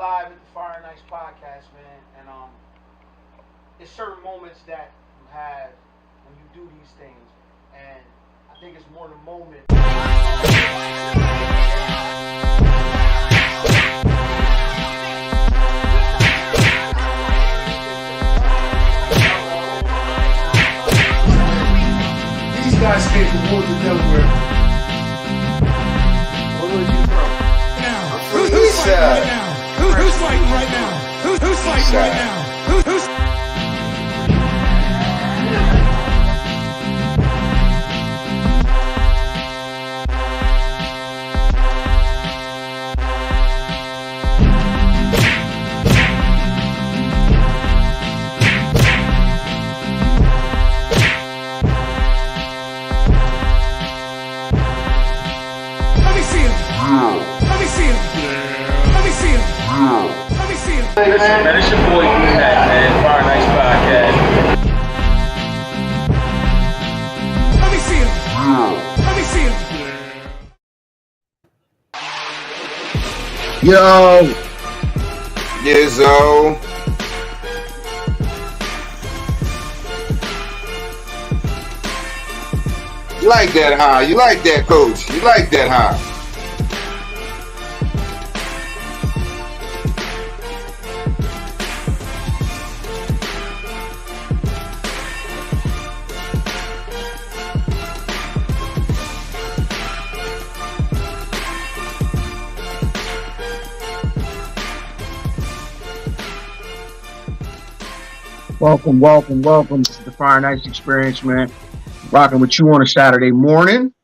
live at the Fire and Ice podcast, man, and it's certain moments that you have when you do these things, and I think it's more the moment. These guys came from Woodland, Delaware. Where was you from? Who's fighting right now? Who's fighting right now? Who's fighting right now? Who's Let me see him. Let me see him. Let me see him. Let me see him. Listen, man, it's your boy D-Mac, man. Fire Nice Podcast. Let me see him. Let me see him. Yo, Yizzo. You like that, huh? You like that, coach? You like that, huh? welcome to the Fire and Ice Experience, man. Rocking with you on a Saturday morning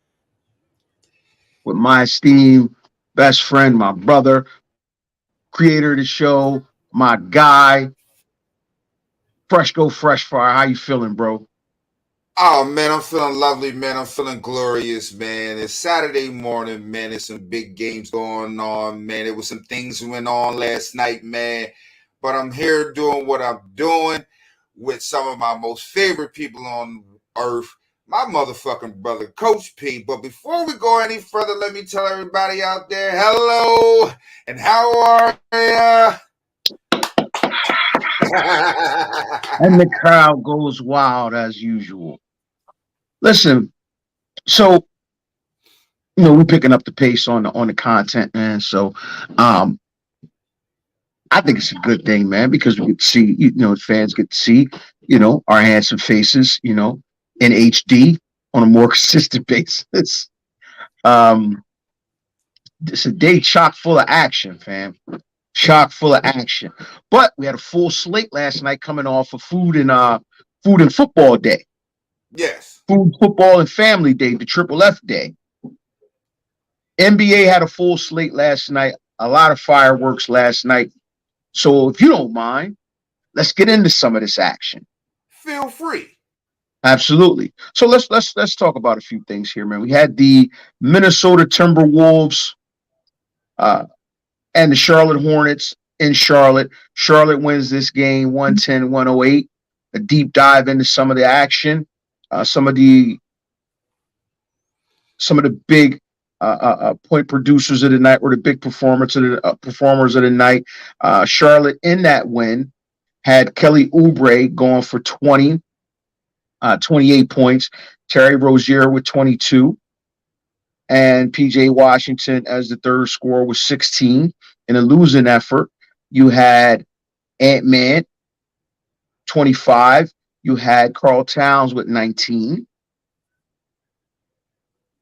with my esteemed best friend, my brother, creator of the show, my guy, Fresh Fire. How you feeling, bro? Oh, man, I'm feeling lovely, man. I'm feeling glorious, man. It's Saturday morning, man. There's some big games going on, man. There was some things that went on last night, man. But I'm here doing what I'm doing with some of my most favorite people on earth, my motherfucking brother, Coach P. But before we go any further, let me tell everybody out there, hello, and how are ya? And the crowd goes wild as usual. Listen, so we're picking up the pace on the content, man. So I think it's a good thing, man, because we get to see, fans get to see, our handsome faces, in HD on a more consistent basis. It's a day chock full of action, fam. Chock full of action. But we had a full slate last night coming off of food and football day. Yes. Food, football, and family day, the Triple F day. NBA had a full slate last night. A lot of fireworks last night. So if you don't mind, let's get into some of this action. Feel free. Absolutely. So let's talk about a few things here, man. We had the Minnesota Timberwolves and the Charlotte Hornets in Charlotte. Charlotte wins this game 110-108. A deep dive into some of the action, some of the big point producers of the night were the big performers of the night. Charlotte in that win had Kelly Oubre going for 28 points, Terry Rozier with 22, and PJ Washington as the third scorer with 16. In a losing effort, you had Ant-Man 25. You had Karl Towns with 19.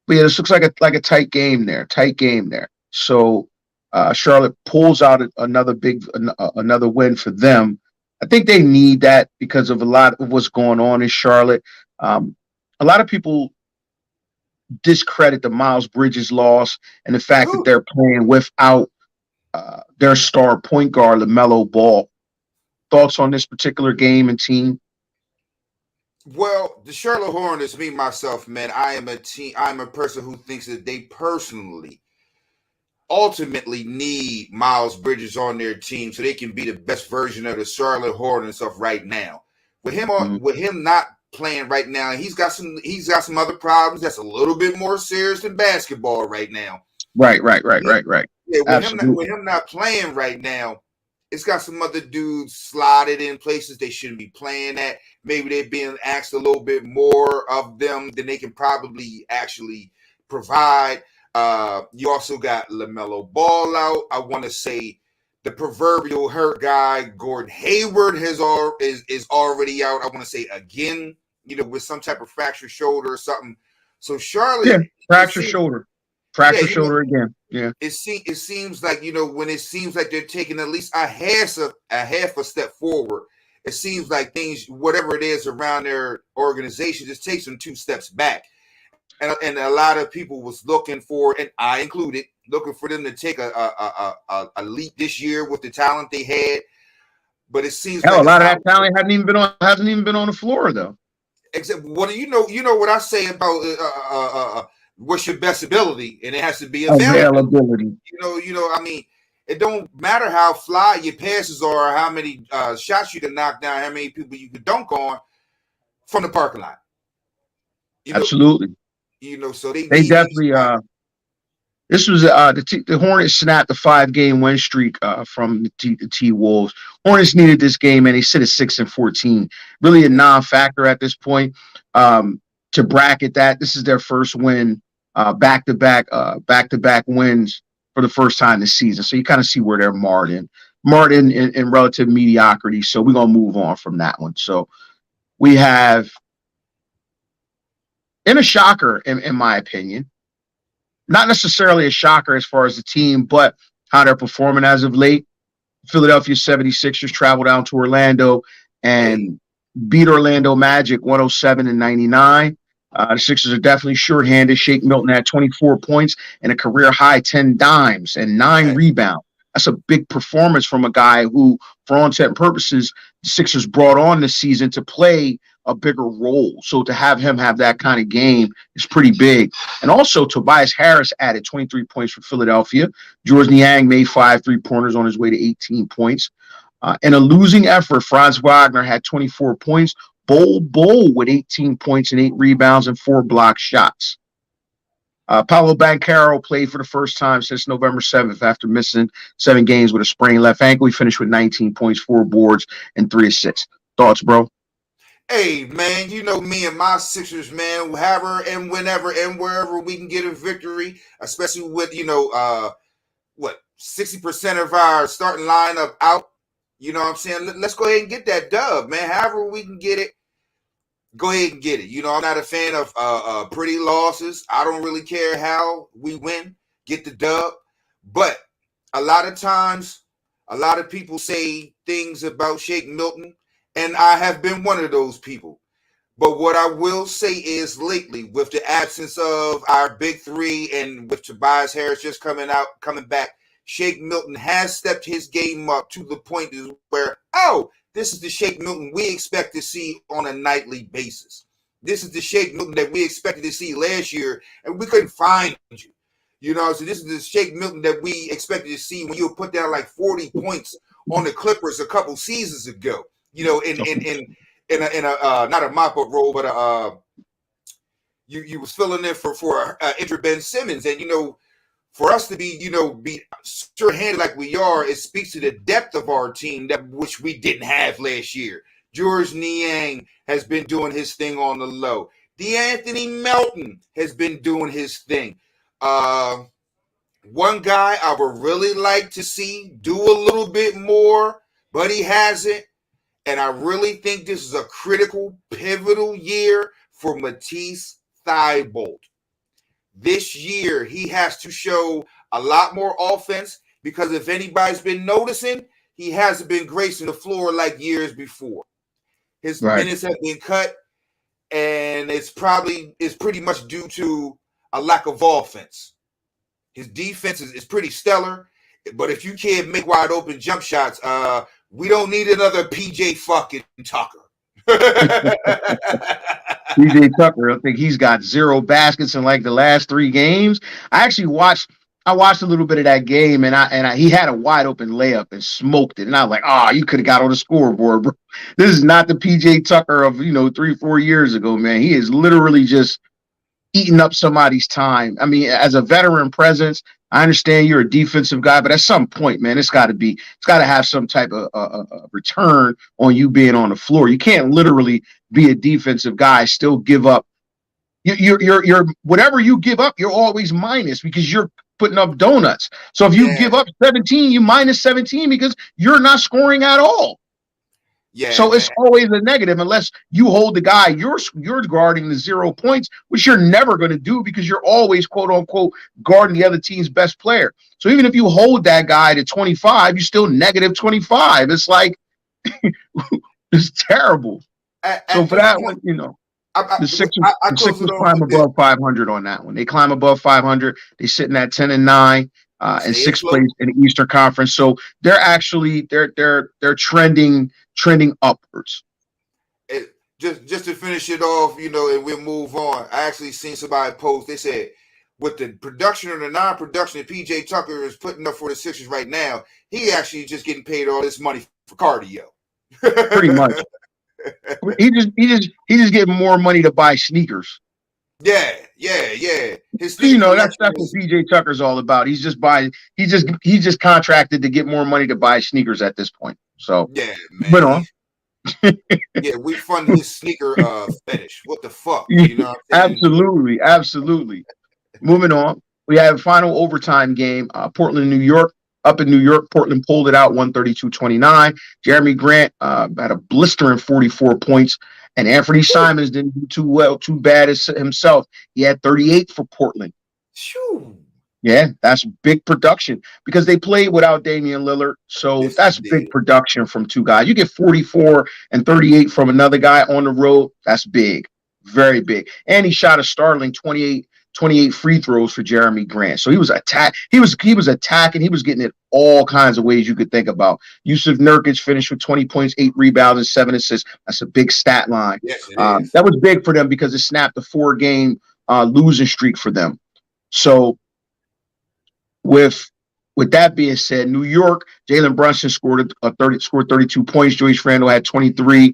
But yeah, this looks like a tight game there. So Charlotte pulls out another win for them. I think they need that because of a lot of what's going on in Charlotte. A lot of people discredit the Miles Bridges loss and the fact that they're playing without their star point guard, LaMelo Ball. Thoughts on this particular game and team? Well, the Charlotte Hornets, me, myself, man, I'm a person who thinks that they personally ultimately need Miles Bridges on their team so they can be the best version of the Charlotte Hornets of right now. With him not playing right now, he's got some other problems that's a little bit more serious than basketball right now. Right. Yeah, with him not playing right now, It's got some other dudes slotted in places they shouldn't be playing at. Maybe they're being asked a little bit more of them than they can probably actually provide. You also got LaMelo Ball out. I want to say the proverbial hurt guy, Gordon Hayward, is already out. I want to say again, with some type of fractured shoulder or something. So Charlotte, fractured shoulder again. Yeah, it seems like when it seems like they're taking at least a half a step forward, it seems like things, whatever it is around their organization, just takes them 2 steps back. And a lot of people was looking for, and I included, looking for them to take a leap this year with the talent they had. But it seems like a lot of that talent hasn't even been on the floor though. Except what you know what I say about what's your best ability, and it has to be availability. I mean, it don't matter how fly your passes are, or how many shots you can knock down, how many people you can dunk on from the parking lot. Absolutely. So they definitely. This was the Hornets snapped the 5-game win streak from the T-Wolves. Hornets needed this game, and they sit at 6-14. Really a non-factor at this point. To bracket that, this is their first win, back-to-back wins for the first time this season. So you kind of see where they're marred in relative mediocrity. So we're gonna move on from that one. So we have, in a shocker, in my opinion. Not necessarily a shocker as far as the team, but how they're performing as of late. Philadelphia 76ers travel down to Orlando and beat Orlando Magic 107-99. The Sixers are definitely shorthanded. Shake Milton had 24 points and a career-high 10 dimes and 9 rebounds. That's a big performance from a guy who, for all intent and purposes, the Sixers brought on this season to play a bigger role. So to have him have that kind of game is pretty big. And also Tobias Harris added 23 points for Philadelphia. George Niang made 5 3-pointers on his way to 18 points. In a losing effort, Franz Wagner had 24 points. Bol with 18 points and 8 rebounds and 4 blocked shots. Paolo Banchero played for the first time since November 7th after missing 7 games with a sprained left ankle. He finished with 19 points, 4 boards, and 3 assists. Thoughts, bro? Hey, man, me and my Sixers, man, however and whenever and wherever we can get a victory, especially with, 60% of our starting lineup out. You know what I'm saying? Let's go ahead and get that dub, man. However we can get it, go ahead and get it. I'm not a fan of pretty losses. I don't really care how we win, get the dub. But a lot of times, a lot of people say things about Shake Milton, and I have been one of those people. But what I will say is lately, with the absence of our big three and with Tobias Harris just coming back, Shake Milton has stepped his game up to the point where, this is the Shake Milton we expect to see on a nightly basis. This is the Shake Milton that we expected to see last year, and we couldn't find you. So this is the Shake Milton that we expected to see when you put down like 40 points on the Clippers a couple seasons ago. In a not a mop-up role, but you was filling in for Andrew Ben Simmons, and for us to be sure-handed like we are, it speaks to the depth of our team which we didn't have last year. George Niang has been doing his thing on the low. DeAnthony Melton has been doing his thing. One guy I would really like to see do a little bit more, but he hasn't. And I really think this is a critical, pivotal year for Matisse Thybulle. This year, he has to show a lot more offense because if anybody's been noticing, he hasn't been gracing the floor like years before. His minutes have been cut, and it's pretty much due to a lack of offense. His defense is pretty stellar, but if you can't make wide open jump shots, we don't need another PJ fucking Tucker. PJ Tucker, I think he's got 0 baskets in like the last 3 games. I watched a little bit of that game, and he had a wide open layup and smoked it. And I was like, you could have got on the scoreboard, bro. This is not the PJ Tucker of 3-4 years ago, man. He is literally just eating up somebody's time. I mean, as a veteran presence, I understand you're a defensive guy, but at some point, man, it's got to have some type of return on you being on the floor. You can't literally be a defensive guy, still give up. You're whatever you give up, you're always minus because you're putting up donuts. So if you give up 17, you minus 17 because you're not scoring at all. Yeah. So it's always a negative unless you hold the guy you're guarding the 0 points, which you're never going to do because you're always quote unquote guarding the other team's best player. So even if you hold that guy to 25, you're still negative 25. It's like it's terrible. So for that one, you know, the Sixers climb above 500 on that one. They climb above 500. They're sitting at 10-9 in sixth place in the Eastern Conference. So they're actually they're trending upwards. Just to finish it off, you know, and we'll move on. I actually seen somebody post. They said with the production or the non-production that PJ Tucker is putting up for the Sixers right now, he actually just getting paid all this money for cardio. Pretty much. He just getting more money to buy sneakers. Yeah. His you know, that's what PJ Tucker's all about. He's just contracted to get more money to buy sneakers at this point. So yeah, man. But on. Yeah, we fund his sneaker fetish. What the fuck? You know what I'm saying? Absolutely. Moving on. We have a final overtime game. Portland, New York. Up in New York, Portland pulled it out 132-29. Jeremy Grant had a blistering 44 points. And Anthony Simons didn't do too bad as himself. He had 38 for Portland. Shoo. Yeah, that's big production because they played without Damian Lillard. So that's big production from two guys. You get 44 and 38 from another guy on the road. That's big, very big. And he shot a startling 28 free throws for Jeremy Grant. So he was he was attacking. He was getting it all kinds of ways you could think about. Yusuf Nurkic finished with 20 points, 8 rebounds, and 7 assists. That's a big stat line. Yes, it is. That was big for them because it snapped a 4-game losing streak for them. So with that being said, New York, Jalen Brunson scored 32 points. Julius Randle had 23,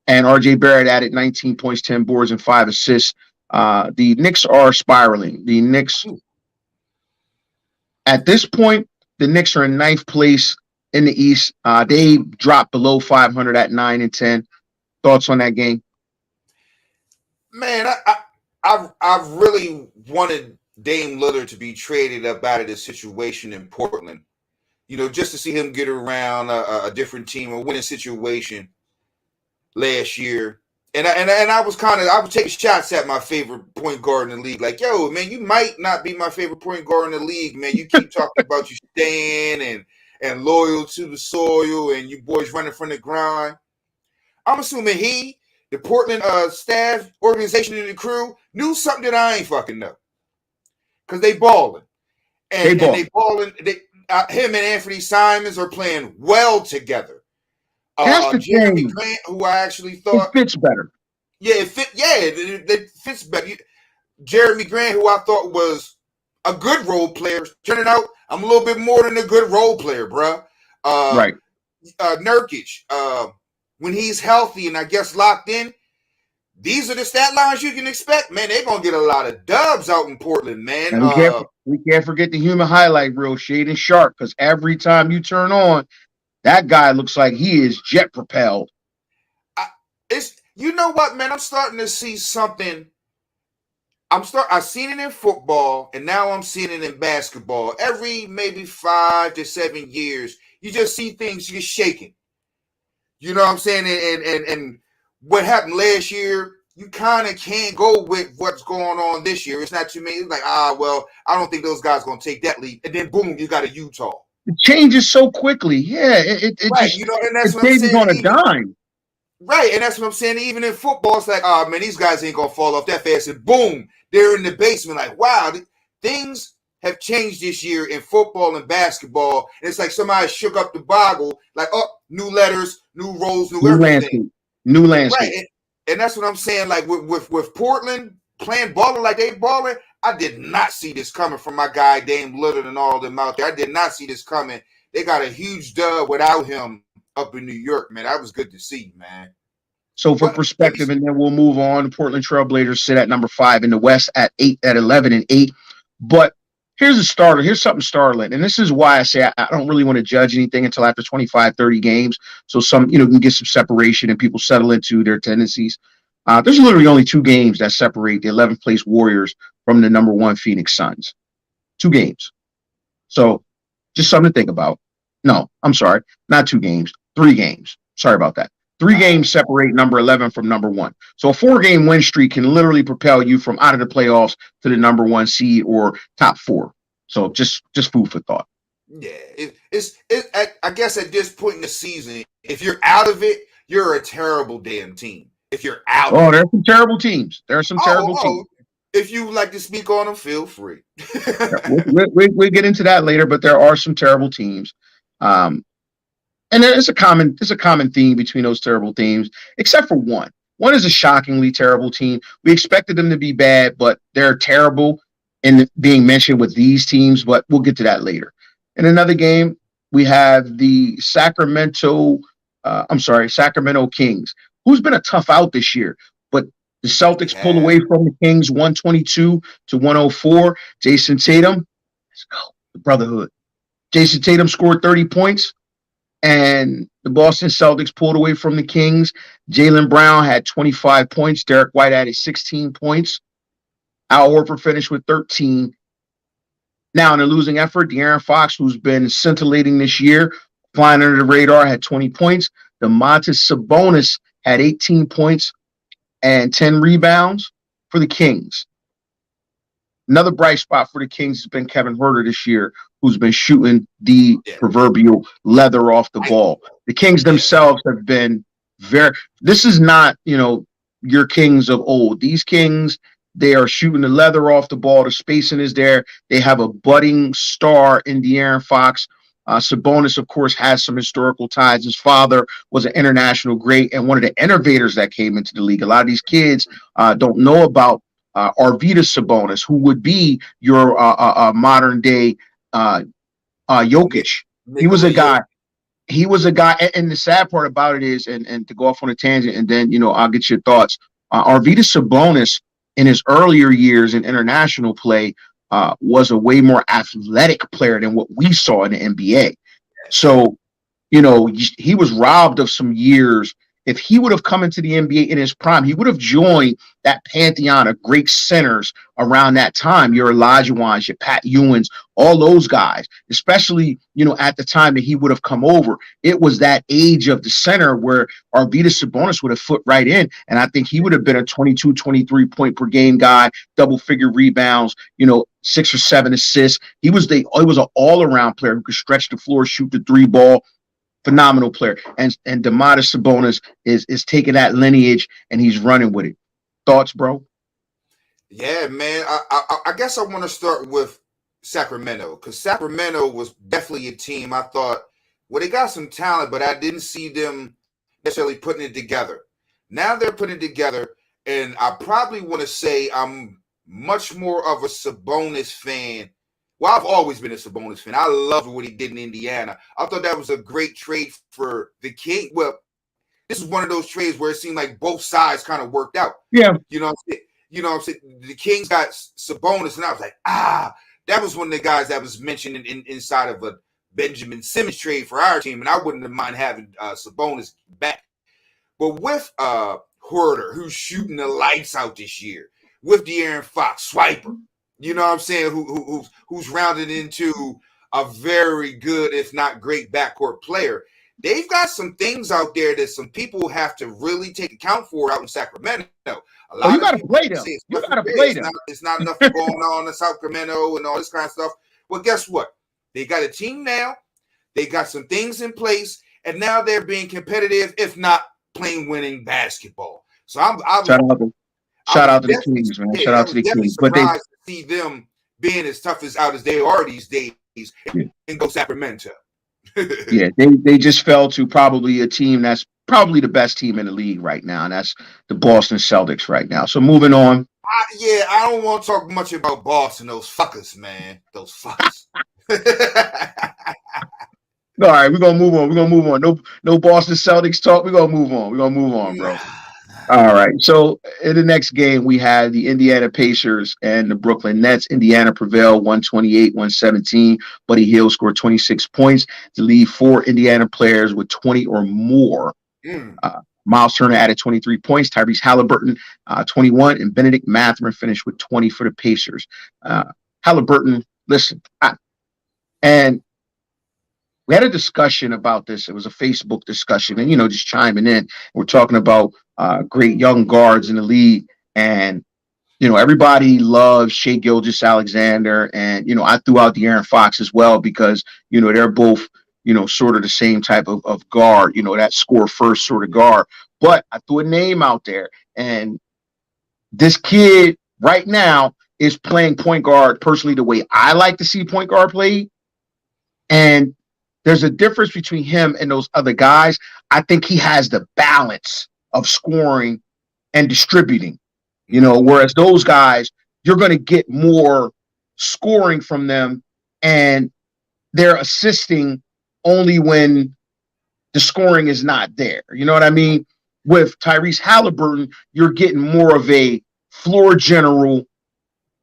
and RJ Barrett added 19 points, 10 boards, and 5 assists. The Knicks are spiraling. The Knicks, at this point, the Knicks are in 9th place in the East. They dropped below 500 at 9-10. Thoughts on that game? Man, I really wanted Dame Lillard to be traded up out of this situation in Portland. You know, just to see him get around a different team, a winning situation last year. And I was taking shots at my favorite point guard in the league. Like, yo, man, you might not be my favorite point guard in the league, man. You keep talking about you staying and loyal to the soil and you boys running from the grind. I'm assuming the Portland staff, organization, and the crew knew something that I ain't fucking know. Because they balling. And they balling. Him and Anthony Simons are playing well together. Jeremy Grant, who I actually thought it fits better. Yeah, it fits better. Jeremy Grant, who I thought was a good role player, turning out I'm a little bit more than a good role player, bro. Right. Nurkic, when he's healthy and I guess locked in, these are the stat lines you can expect. Man, they're gonna get a lot of dubs out in Portland, man. And we can't forget the human highlight reel, Shaedon Sharpe, because every time you turn on, that guy looks like he is jet propelled. You know what, man? I'm starting to see something. I've seen it in football, and now I'm seeing it in basketball. Every maybe 5 to 7 years, you just see things get shaken. You know what I'm saying? And what happened last year, you kind of can't go with what's going on this year. It's not too many. It's like, well, I don't think those guys are going to take that leap. And then, boom, you got a Utah. It changes so quickly. Yeah, it right. Just, you know, and that's what I'm saying. On a dime. Right, and that's what I'm saying. Even in football, it's like, man, these guys ain't going to fall off that fast. And boom, they're in the basement. Like, wow, things have changed this year in football and basketball. And it's like somebody shook up the boggle. Like, new letters, new roles, new everything. New landscape. Right, and that's what I'm saying. Like with Portland playing balling like they balling, I did not see this coming from my guy Dame Lillard and all of them out there. I did not see this coming. They got a huge dub without him up in New York, man. That was good to see, man. So for But perspective, and then we'll move on. The Portland Trailblazers sit at number 5 in the West at 11-8. But here's a starter. Here's something startling. And this is why I say I don't really want to judge anything until after 25, 30 games. So some, can get some separation and people settle into their tendencies. There's literally only 2 games that separate the 11th place Warriors from the number 1 Phoenix Suns. 2 games. So just something to think about. No, I'm sorry. Not 2 games. 3 games. Sorry about that. 3 games separate number 11 from number 1. So a 4-game win streak can literally propel you from out of the playoffs to the number 1 seed or top 4. So just food for thought. Yeah, I guess at this point in the season, if you're out of it, you're a terrible damn team. If you're out. Oh, there's some terrible teams. There are some terrible teams. If you would like to speak on them, feel free. We'll get into that later, but there are some terrible teams. And there's a common theme between those terrible teams, except for one. One is a shockingly terrible team. We expected them to be bad, but they're terrible in being mentioned with these teams, but we'll get to that later. In another game, we have the Sacramento Kings, who's been a tough out this year, but the Celtics pulled away from the Kings 122-104. Jason Tatum, let's go, the brotherhood. Jason Tatum scored 30 points, and the Boston Celtics pulled away from the Kings. Jaylen Brown had 25 points. Derek White added 16 points. Al Horford finished with 13. Now, in a losing effort, De'Aaron Fox, who's been scintillating this year, flying under the radar, had 20 points. Domantas Sabonis had 18 points and 10 rebounds for the Kings. Another bright spot for the Kings has been Kevin Huerter this year, who's been shooting the proverbial leather off the ball. The Kings themselves have been this is not, your Kings of old. These Kings, they are shooting the leather off the ball. The spacing is there. They have a budding star in De'Aaron Fox. Sabonis, of course, has some historical ties. His father was an international great and one of the innovators that came into the league. A lot of these kids don't know about Arvydas Sabonis, who would be your modern day Jokic. He was a guy, and the sad part about it is, and to go off on a tangent, and then I'll get your thoughts. Arvydas Sabonis in his earlier years in international play was a way more athletic player than what we saw in the NBA. So, he was robbed of some years. If he would have come into the NBA in his prime, he would have joined that pantheon of great centers around that time. Your Olajuwons, your Pat Ewins, all those guys, especially, at the time that he would have come over. It was that age of the center where Arvydas Sabonis would have foot right in. And I think he would have been a 22, 23 point per game guy, double figure rebounds, 6 or 7 assists. He was an all around player who could stretch the floor, shoot the 3 ball. Phenomenal player. And Domantas Sabonis is taking that lineage and he's running with it. Thoughts, bro? Yeah, man. I guess I want to start with Sacramento, because Sacramento was definitely a team I thought, they got some talent, but I didn't see them necessarily putting it together. Now they're putting it together, and I probably want to say I'm much more of a Sabonis fan. Well, I've always been a Sabonis fan. I love what he did in Indiana. I thought that was a great trade for the King. Well, this is one of those trades where it seemed like both sides kind of worked out. Yeah. What I'm saying? The Kings got Sabonis, and I was like, that was one of the guys that was mentioned inside of a Benjamin Simmons trade for our team, and I wouldn't have mind having Sabonis back. But with Huerter, who's shooting the lights out this year, with De'Aaron Fox, Swiper, who's rounded into a very good, if not great, backcourt player. They've got some things out there that some people have to really take account for out in Sacramento. You got to play them. You got to play them. It's not enough going on in Sacramento and all this kind of stuff. Well, guess what? They got a team now. They got some things in place, and now they're being competitive, if not playing winning basketball. So I'm Shout out to the Kings, man. Shout out to the Kings. But to see them being as tough as they are these days and go Sacramento. Yeah, they just fell to probably a team that's probably the best team in the league right now, and that's the Boston Celtics right now. So moving on. I don't want to talk much about Boston, those fuckers, man. Those fuckers. All right, we're gonna move on. No Boston Celtics talk. We're gonna move on, bro. All right. So in the next game, we had the Indiana Pacers and the Brooklyn Nets. Indiana prevailed 128-117. Buddy Hield scored 26 points to lead 4 Indiana players with 20 or more. Miles Turner added 23 points. Tyrese Halliburton, 21. And Benedict Mathurin finished with 20 for the Pacers. Halliburton, listen, and we had a discussion about this. It was a Facebook discussion, and just chiming in. We're talking about great young guards in the league, and everybody loves Shai Gilgeous-Alexander, and I threw out De'Aaron Fox as well because they're both sort of the same type of guard, that score first sort of guard. But I threw a name out there, and this kid right now is playing point guard personally the way I like to see point guard played, and there's a difference between him and those other guys. I think he has the balance of scoring and distributing, whereas those guys, you're going to get more scoring from them, and they're assisting only when the scoring is not there. You know what I mean? With Tyrese Halliburton, you're getting more of a floor general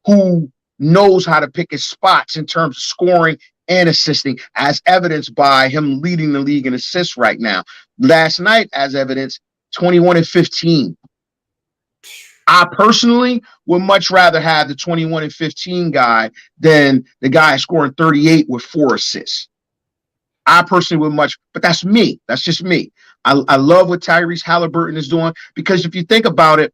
who knows how to pick his spots in terms of scoring and assisting, as evidenced by him leading the league in assists right now. Last night, as evidence, 21-15. I personally would much rather have the 21-15 guy than the guy scoring 38 with 4 assists. I personally would but that's me. That's just me. I love what Tyrese Halliburton is doing because if you think about it,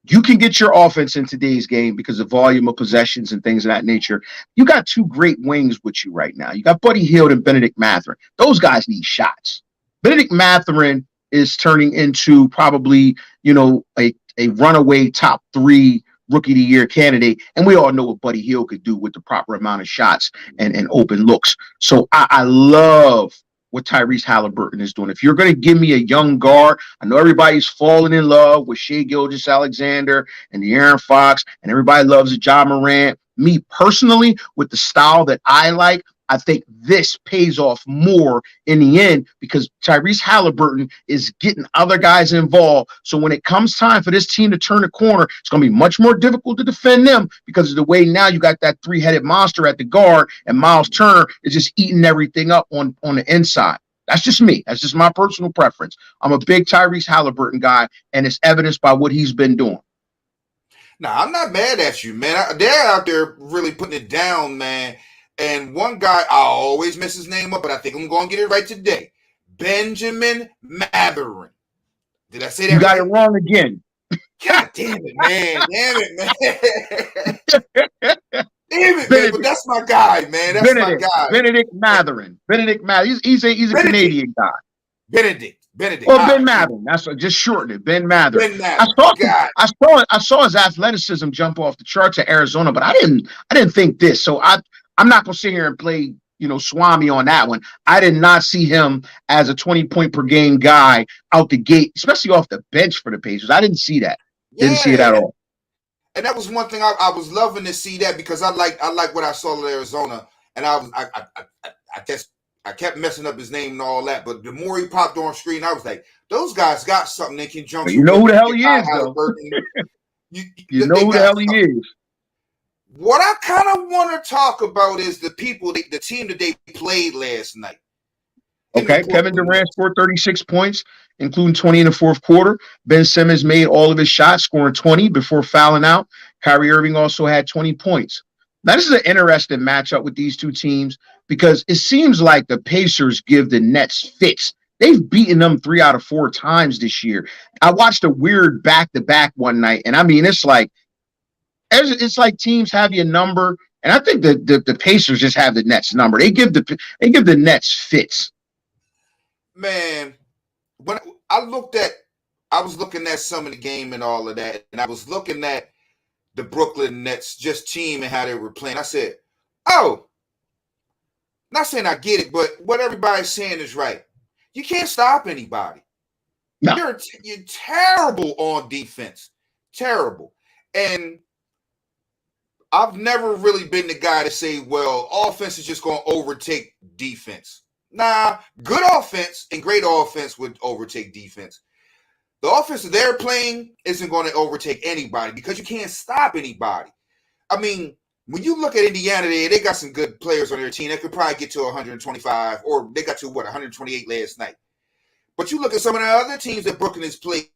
you can get your offense in today's game because of volume of possessions and things of that nature. You got 2 great wings with you right now. You got Buddy Hield and Benedict Mathurin. Those guys need shots. Benedict Mathurin is turning into probably, a runaway top 3 rookie of the year candidate. And we all know what Buddy Hield could do with the proper amount of shots and open looks. So I love what Tyrese Halliburton is doing. If you're going to give me a young guard, I know everybody's falling in love with Shai Gilgeous-Alexander and De'Aaron Fox, and everybody loves Ja Morant. Me personally, with the style that I like, I think this pays off more in the end because Tyrese Halliburton is getting other guys involved. So when it comes time for this team to turn the corner, it's going to be much more difficult to defend them because of the way now you got that 3-headed monster at the guard and Miles Turner is just eating everything up on the inside. That's just me. That's just my personal preference. I'm a big Tyrese Halliburton guy, and it's evidenced by what he's been doing. Nah, I'm not mad at you, man. They're out there really putting it down, man. And one guy, I always mess his name up, but I think I'm going to get it right today. Benjamin Mathurin. Did I say that? You got it wrong again. God damn it, man. Damn it, man. But that's my guy, man. That's my guy. Benedict Mathurin. He's a Canadian guy. Benedict. Well, Ben Mathurin. That's just shorten it. Ben Mathurin. I saw his athleticism jump off the charts at Arizona, but I didn't think this. So I'm not going to sit here and play, Swami on that one. I did not see him as a 20-point per game guy out the gate, especially off the bench for the Pacers. I didn't see that. Didn't see it at all. And that was one thing I was loving to see that because I like what I saw in Arizona, and I guess I kept messing up his name and all that. But the more he popped on screen, I was like, those guys got something they can jump. You know who the hell he is, though. You know who the hell he is. What I kind of want to talk about is the team that they played last night. Okay, Kevin Durant scored 36 points, including 20 in the fourth quarter. Ben Simmons made all of his shots, scoring 20 before fouling out. Kyrie Irving also had 20 points. Now, this is an interesting matchup with these two teams because it seems like the Pacers give the Nets fits. They've beaten them 3 out of 4 times this year. I watched a weird back-to-back one night, and I mean, it's like teams have your number, and I think the Pacers just have the Nets number. They give the Nets fits. Man, when I was looking at some of the game and all of that, and I was looking at the Brooklyn Nets just team and how they were playing. I said, "Oh, not saying I get it, but what everybody's saying is right. You can't stop anybody. No. You're terrible on defense, terrible." And I've never really been the guy to say, well, offense is just going to overtake defense. Nah, good offense and great offense would overtake defense. The offense that they're playing isn't going to overtake anybody because you can't stop anybody. I mean, when you look at Indiana, they got some good players on their team that could probably get to 125, or they got to 128 last night. But you look at some of the other teams that Brooklyn has played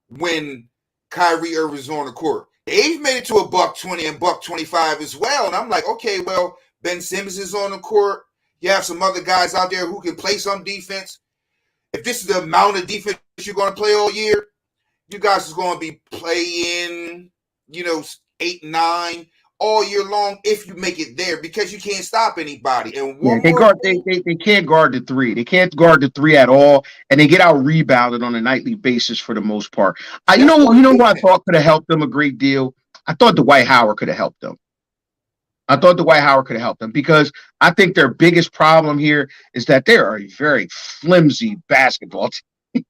when Kyrie Irving's on the court. They've made it to $120 and $125 as well. And I'm like, okay, well, Ben Simmons is on the court. You have some other guys out there who can play some defense. If this is the amount of defense you're going to play all year, you guys is going to be playing, 8, 9 all year long if you make it there because you can't stop anybody. And they can't guard the three. They can't guard the three at all, and they get out rebounded on a nightly basis for the most part. You know what I thought could have helped them a great deal? I thought Dwight Howard could have helped them. Because I think their biggest problem here is that they are a very flimsy basketball team.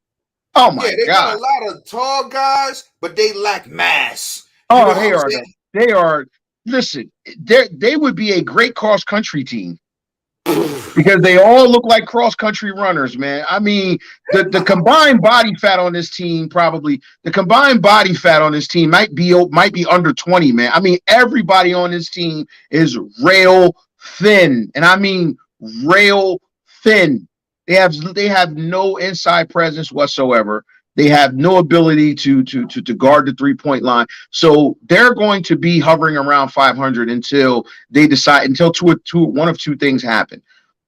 Oh my they God. got a lot of tall guys, but they lack mass. They are. Listen, they would be a great cross country team because they all look like cross country runners, man. I mean, the combined body fat on this team might be under 20, man. I mean, everybody on this team is rail thin, and I mean rail thin. They have no inside presence whatsoever. They have no ability to guard the 3-point line. So they're going to be hovering around 500 until one of two things happen.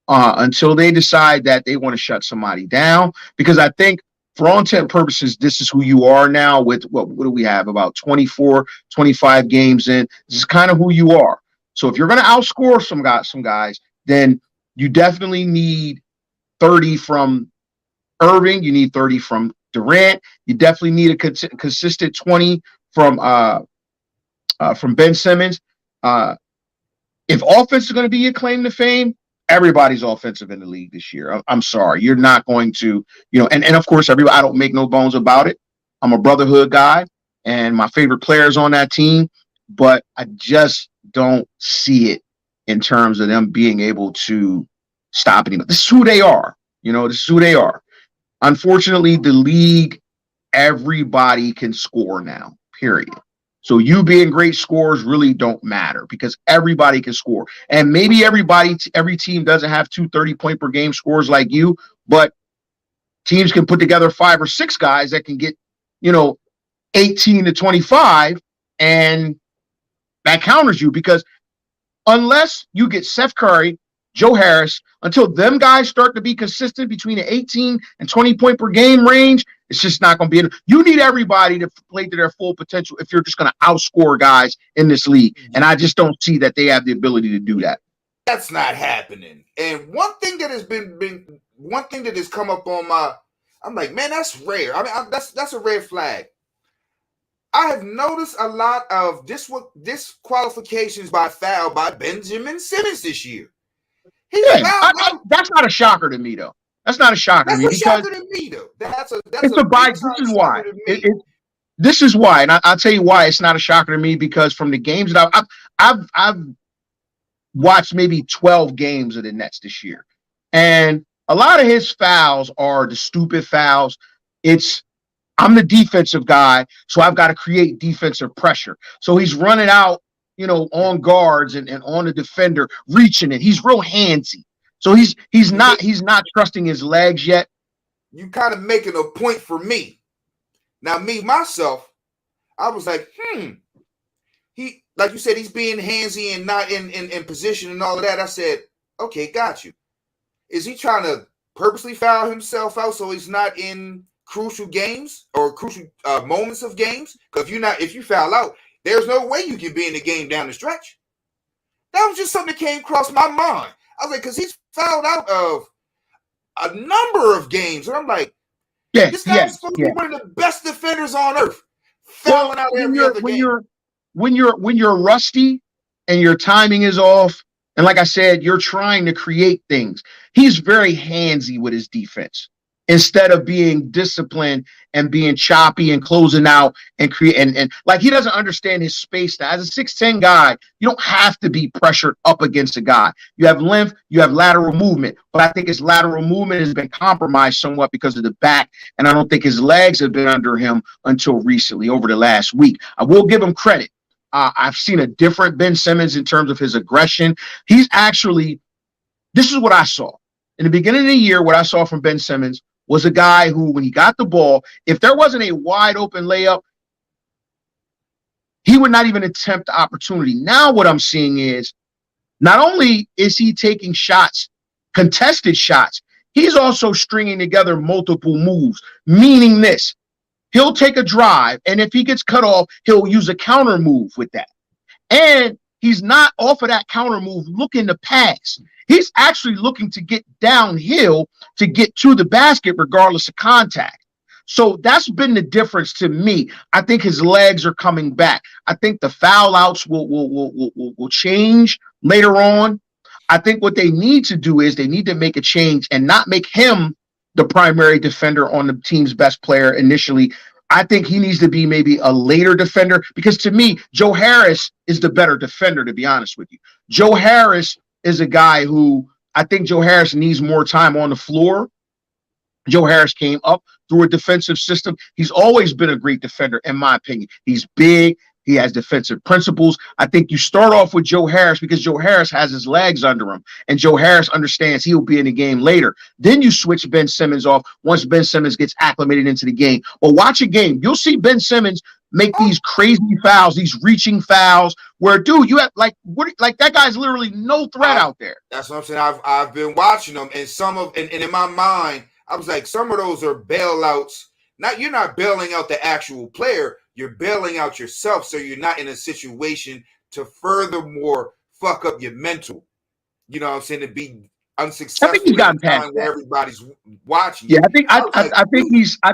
Until they decide that they want to shut somebody down. Because I think for all intent and purposes, this is who you are now with what do we have? About 24, 25 games in. This is kind of who you are. So if you're going to outscore some guys, then you definitely need 30 from Irving. You need 30 from Durant. You definitely need a consistent 20 from Ben Simmons. If offense is going to be your claim to fame, everybody's offensive in the league this year. I'm sorry, you're not going to, and of course, everybody. I don't make no bones about it. I'm a brotherhood guy, and my favorite players on that team, but I just don't see it in terms of them being able to stop anybody. This is who they are. This is who they are. Unfortunately, the league, everybody can score now, period. So you being great scorers really don't matter because everybody can score. And maybe every team doesn't have 2 30-point per game scores like you, but teams can put together 5 or 6 guys that can get, 18 to 25, and that counters you because unless you get Seth Curry, Joe Harris, until them guys start to be consistent between the 18 and 20-point per game range, it's just not going to be enough. You need everybody to play to their full potential if you're just going to outscore guys in this league. And I just don't see that they have the ability to do that. That's not happening. And one thing that has one thing that has come up on I'm like, man, that's rare. I mean, that's a red flag. I have noticed a lot of disqualifications by foul by Benjamin Simmons this year. That's not a shocker to me, though. That's not a shocker to me. This is why. This is why, and I'll tell you why it's not a shocker to me because from the games that I've watched maybe 12 games of the Nets this year, and a lot of his fouls are the stupid fouls. I'm the defensive guy, so I've got to create defensive pressure. So he's running out, on guards and on the defender, reaching it. He's real handsy. So he's not trusting his legs yet. You kind of making a point for me. Now, myself, I was like, he, like you said, he's being handsy and not in position and all of that. I said, okay, got you. Is he trying to purposely foul himself out so he's not in crucial games or crucial moments of games? Because if you foul out, there's no way you can be in the game down the stretch. That was just something that came across my mind. I was like, because he's fouled out of a number of games. And I'm like, this guy is supposed to be one of the best defenders on earth. Fouling out every other game. When you're rusty and your timing is off, and like I said, you're trying to create things. He's very handsy with his defense. instead of being disciplined and being choppy and closing out and create and like he doesn't understand his space now. As a 6'10" guy, you don't have to be pressured up against a guy. You have length, you have lateral movement, but I think his lateral movement has been compromised somewhat because of the back, and I don't think his legs have been under him until recently over the last week. I will give him credit. I've seen a different Ben Simmons in terms of his aggression. He's actually, this is what I saw. In the beginning of the year, what I saw from Ben Simmons was a guy who, when he got the ball, if there wasn't a wide open layup, he would not even attempt the opportunity. Now what I'm seeing is not only is he taking shots, contested shots, he's also stringing together multiple moves, meaning this. He'll take a drive, and if he gets cut off, he'll use a counter move with that. And he's not off of that counter move looking to pass. He's actually looking to get downhill to get to the basket regardless of contact. So that's been the difference to me. I think his legs are coming back. I think the foul outs will change later on. I think what they need to do is they need to make a change and not make him the primary defender on the team's best player initially. I think he needs to be maybe a later defender because to me, Joe Harris is the better defender, to be honest with you. Joe Harris is a guy who I think Joe Harris needs more time on the floor. Joe Harris came up through a defensive system. He's always been a great defender, in my opinion. He's big. He has defensive principles. I think you start off with Joe Harris because Joe Harris has his legs under him, and Joe Harris understands he'll be in the game later. Then you switch Ben Simmons off once Ben Simmons gets acclimated into the game. But watch a game. You'll see Ben Simmons make these crazy fouls, these reaching fouls, where, dude, you have like that guy's literally no threat out there. That's what I'm saying. I've been watching them, and and in my mind, I was like, some of those are bailouts. You're not bailing out the actual player. You're bailing out yourself, so you're not in a situation to furthermore fuck up your mental. You know what I'm saying? To be unsuccessful. I think he's gotten past that. Everybody's watching. Yeah, I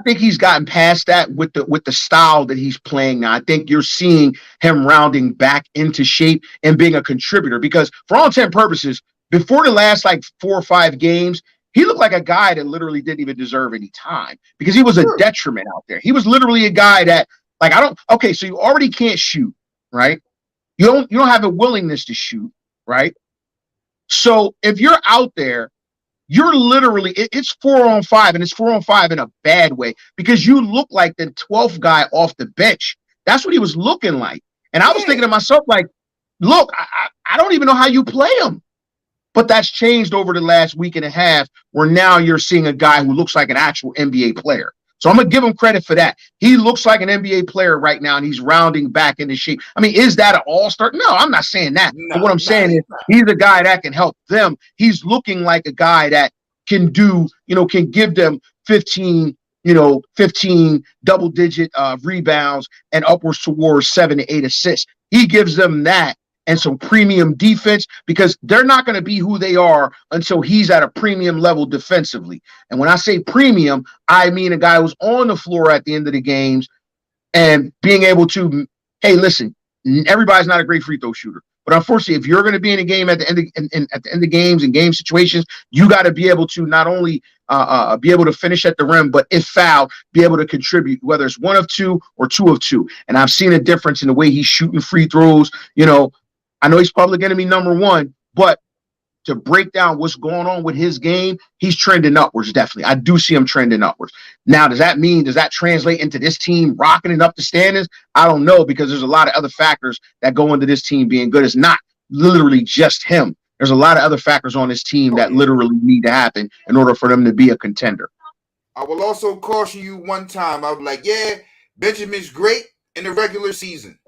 think he's gotten past that with the style that he's playing now. I think you're seeing him rounding back into shape and being a contributor because for all intent and purposes, before the last like 4 or 5 games, he looked like a guy that literally didn't even deserve any time because he was a detriment out there. He was literally a guy that so you already can't shoot, right? You don't have a willingness to shoot, right? So if you're out there, you're literally, it's 4-on-5, and it's 4-on-5 in a bad way because you look like the 12th guy off the bench. That's what he was looking like. And I was thinking to myself, like, look, I don't even know how you play him. But that's changed over the last week and a half where now you're seeing a guy who looks like an actual NBA player. So I'm going to give him credit for that. He looks like an NBA player right now, and he's rounding back into shape. I mean, is that an all-star? No, I'm not saying that. No, but what I'm saying is he's a guy that can help them. He's looking like a guy that can can give them 15 double-digit rebounds and upwards towards 7 to 8 assists. He gives them that and some premium defense because they're not going to be who they are until he's at a premium level defensively. And when I say premium, I mean a guy who's on the floor at the end of the games and being able to, hey, listen, everybody's not a great free throw shooter. But unfortunately, if you're going to be in a game at the end of games and game situations, you got to be able to not only be able to finish at the rim, but if fouled, be able to contribute, whether it's 1 of 2 or 2 of 2. And I've seen a difference in the way he's shooting free throws. I know he's probably going to be number 1, but to break down what's going on with his game, he's trending upwards, definitely. I do see him trending upwards. Now, does that translate into this team rocking it up the standings? I don't know because there's a lot of other factors that go into this team being good. It's not literally just him. There's a lot of other factors on this team that literally need to happen in order for them to be a contender. I will also caution you one time. I was like, yeah, Benjamin's great in the regular season.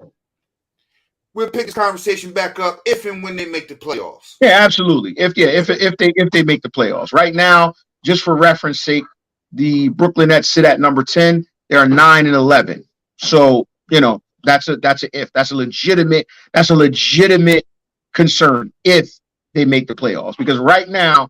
We'll pick this conversation back up if and when they make the playoffs. Yeah, absolutely. If they make the playoffs. Right now, just for reference sake, the Brooklyn Nets sit at number 10. They are 9-11. So, that's a legitimate concern if they make the playoffs. Because right now,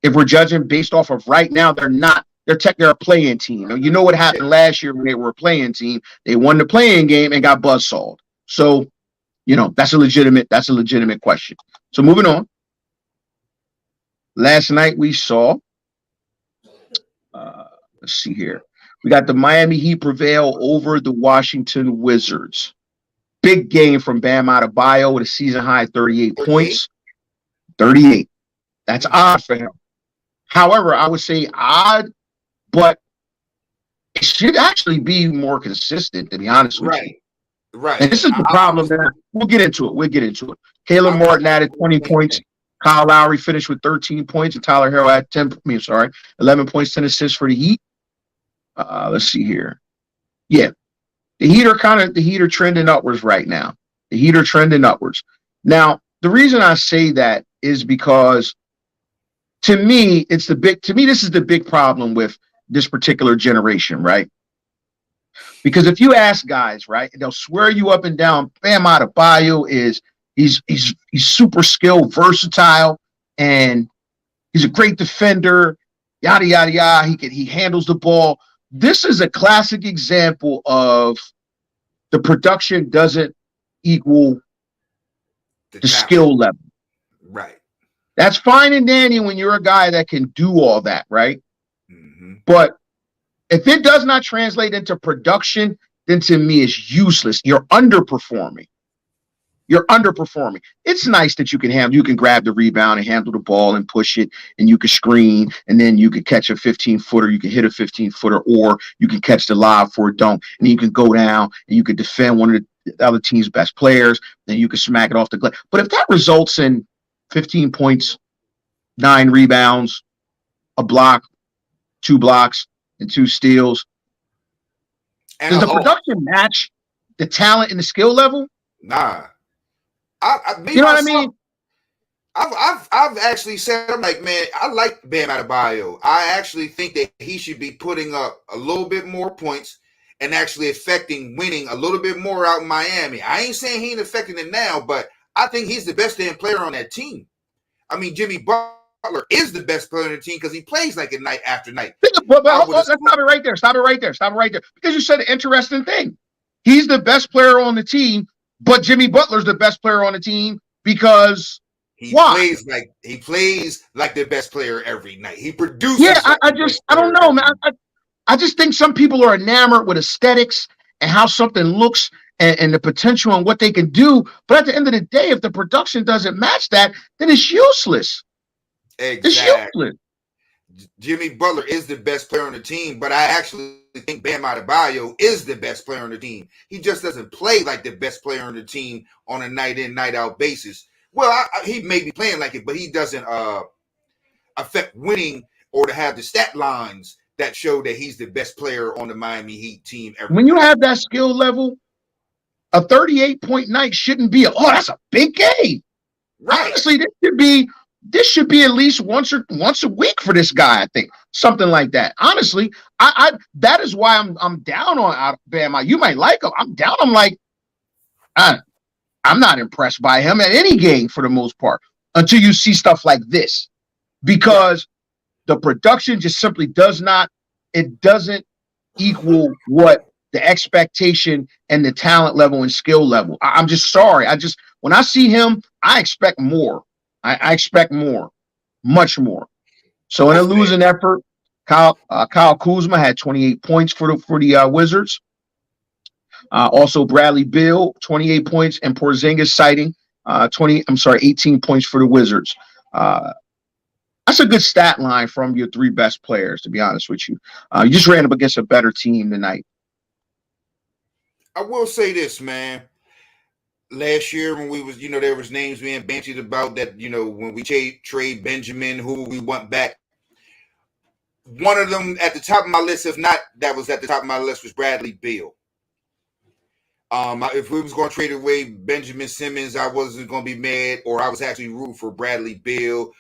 if we're judging based off of right now, they're not. They're a play-in team. You know what happened last year when they were a play-in team? They won the play-in game and got buzzsawed. So, that's a legitimate question. So moving on. Last night we saw Let's see here. We got the Miami Heat prevail over the Washington Wizards. Big game from Bam Adebayo with a season high 38 points. 38. That's odd for him. However, I would say odd, but it should actually be more consistent, to be honest with you. Right. And this is the problem that we'll get into it. Caleb Martin added 20 points. Kyle Lowry finished with 13 points, and Tyler Hero had 11 points, 10 assists for the Heat. Let's see here. Yeah, the Heat are trending upwards right now. Now, the reason I say that is because to me, this is the big problem with this particular generation, right? Because if you ask guys, right, they'll swear you up and down, Bam Adebayo he's super skilled, versatile, and he's a great defender, yada, yada, yada. He handles the ball. This is a classic example of the production doesn't equal the skill level. Right. That's fine and dandy when you're a guy that can do all that, right? Mm-hmm. But if it does not translate into production, then to me it's useless. You're underperforming. It's nice that you can grab the rebound and handle the ball and push it, and you can screen, and then you can catch a 15-footer, you can hit a 15-footer, or you can catch the lob for a dunk, and you can go down and you can defend one of the other team's best players, then you can smack it off the glass. But if that results in 15 points, 9 rebounds, a block, 2 blocks, and 2 steals, does the production match the talent and the skill level? Nah. You know what I mean? I've actually said, I'm like, man, I like Bam Adebayo. I actually think that he should be putting up a little bit more points and actually affecting winning a little bit more out in Miami. I ain't saying he ain't affecting it now, but I think he's the best damn player on that team. I mean, Jimmy Butler is the best player on the team because he plays like it night after night. But let's stop it right there. Because you said an interesting thing. He's the best player on the team, but Jimmy Butler's the best player on the team because he why? plays like the best player every night. He produces. Yeah, I don't know, man. I just think some people are enamored with aesthetics and how something looks and the potential and what they can do. But at the end of the day, if the production doesn't match that, then it's useless. Exactly. It's useless. Jimmy Butler is the best player on the team, but I actually think Bam Adebayo is the best player on the team. He just doesn't play like the best player on the team on a night in, night out basis. Well, he may be playing like it, but he doesn't affect winning or to have the stat lines that show that he's the best player on the Miami Heat team ever. When you have that skill level, a 38-point night shouldn't be that's a big game. Right. Honestly, this should be at least once a week for this guy, I think. Something like that. Honestly, I that is why I'm down on Bam. You might like him. I'm down. I'm like, I'm not impressed by him at any game for the most part until you see stuff like this. Because the production just simply doesn't equal what the expectation and the talent level and skill level. I'm just sorry. When I see him, I expect more. I expect more, much more. So in a losing effort, Kyle Kuzma had 28 points for the Wizards. Also Bradley Beal, 28 points, and Porzingis citing 18 points for the Wizards. That's a good stat line from your 3 best players, to be honest with you. You just ran up against a better team tonight. I will say this, man. Last year when we was, there was names being bandied about that, when we trade Benjamin, who we want back. One of them at the top of my list, if not, that was at the top of my list, was Bradley Beal. If we was going to trade away Benjamin Simmons, I wasn't going to be mad, or I was actually rooting for Bradley Beal,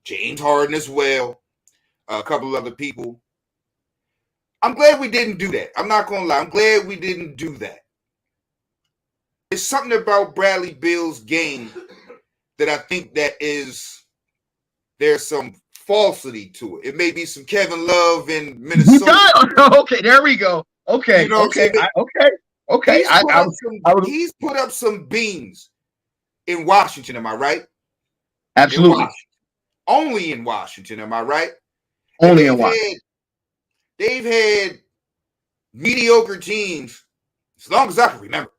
James Harden as well, a couple of other people. I'm glad we didn't do that. I'm not going to lie. I'm glad we didn't do that. There's something about Bradley Beal's game that I think there's some falsity to it. It may be some Kevin Love in Minnesota. Okay, there we go. Okay, okay. He's put up some beans in Washington, am I right? Absolutely. Only in Washington, am I right? Only in Washington. they've had mediocre teams as long as I can remember.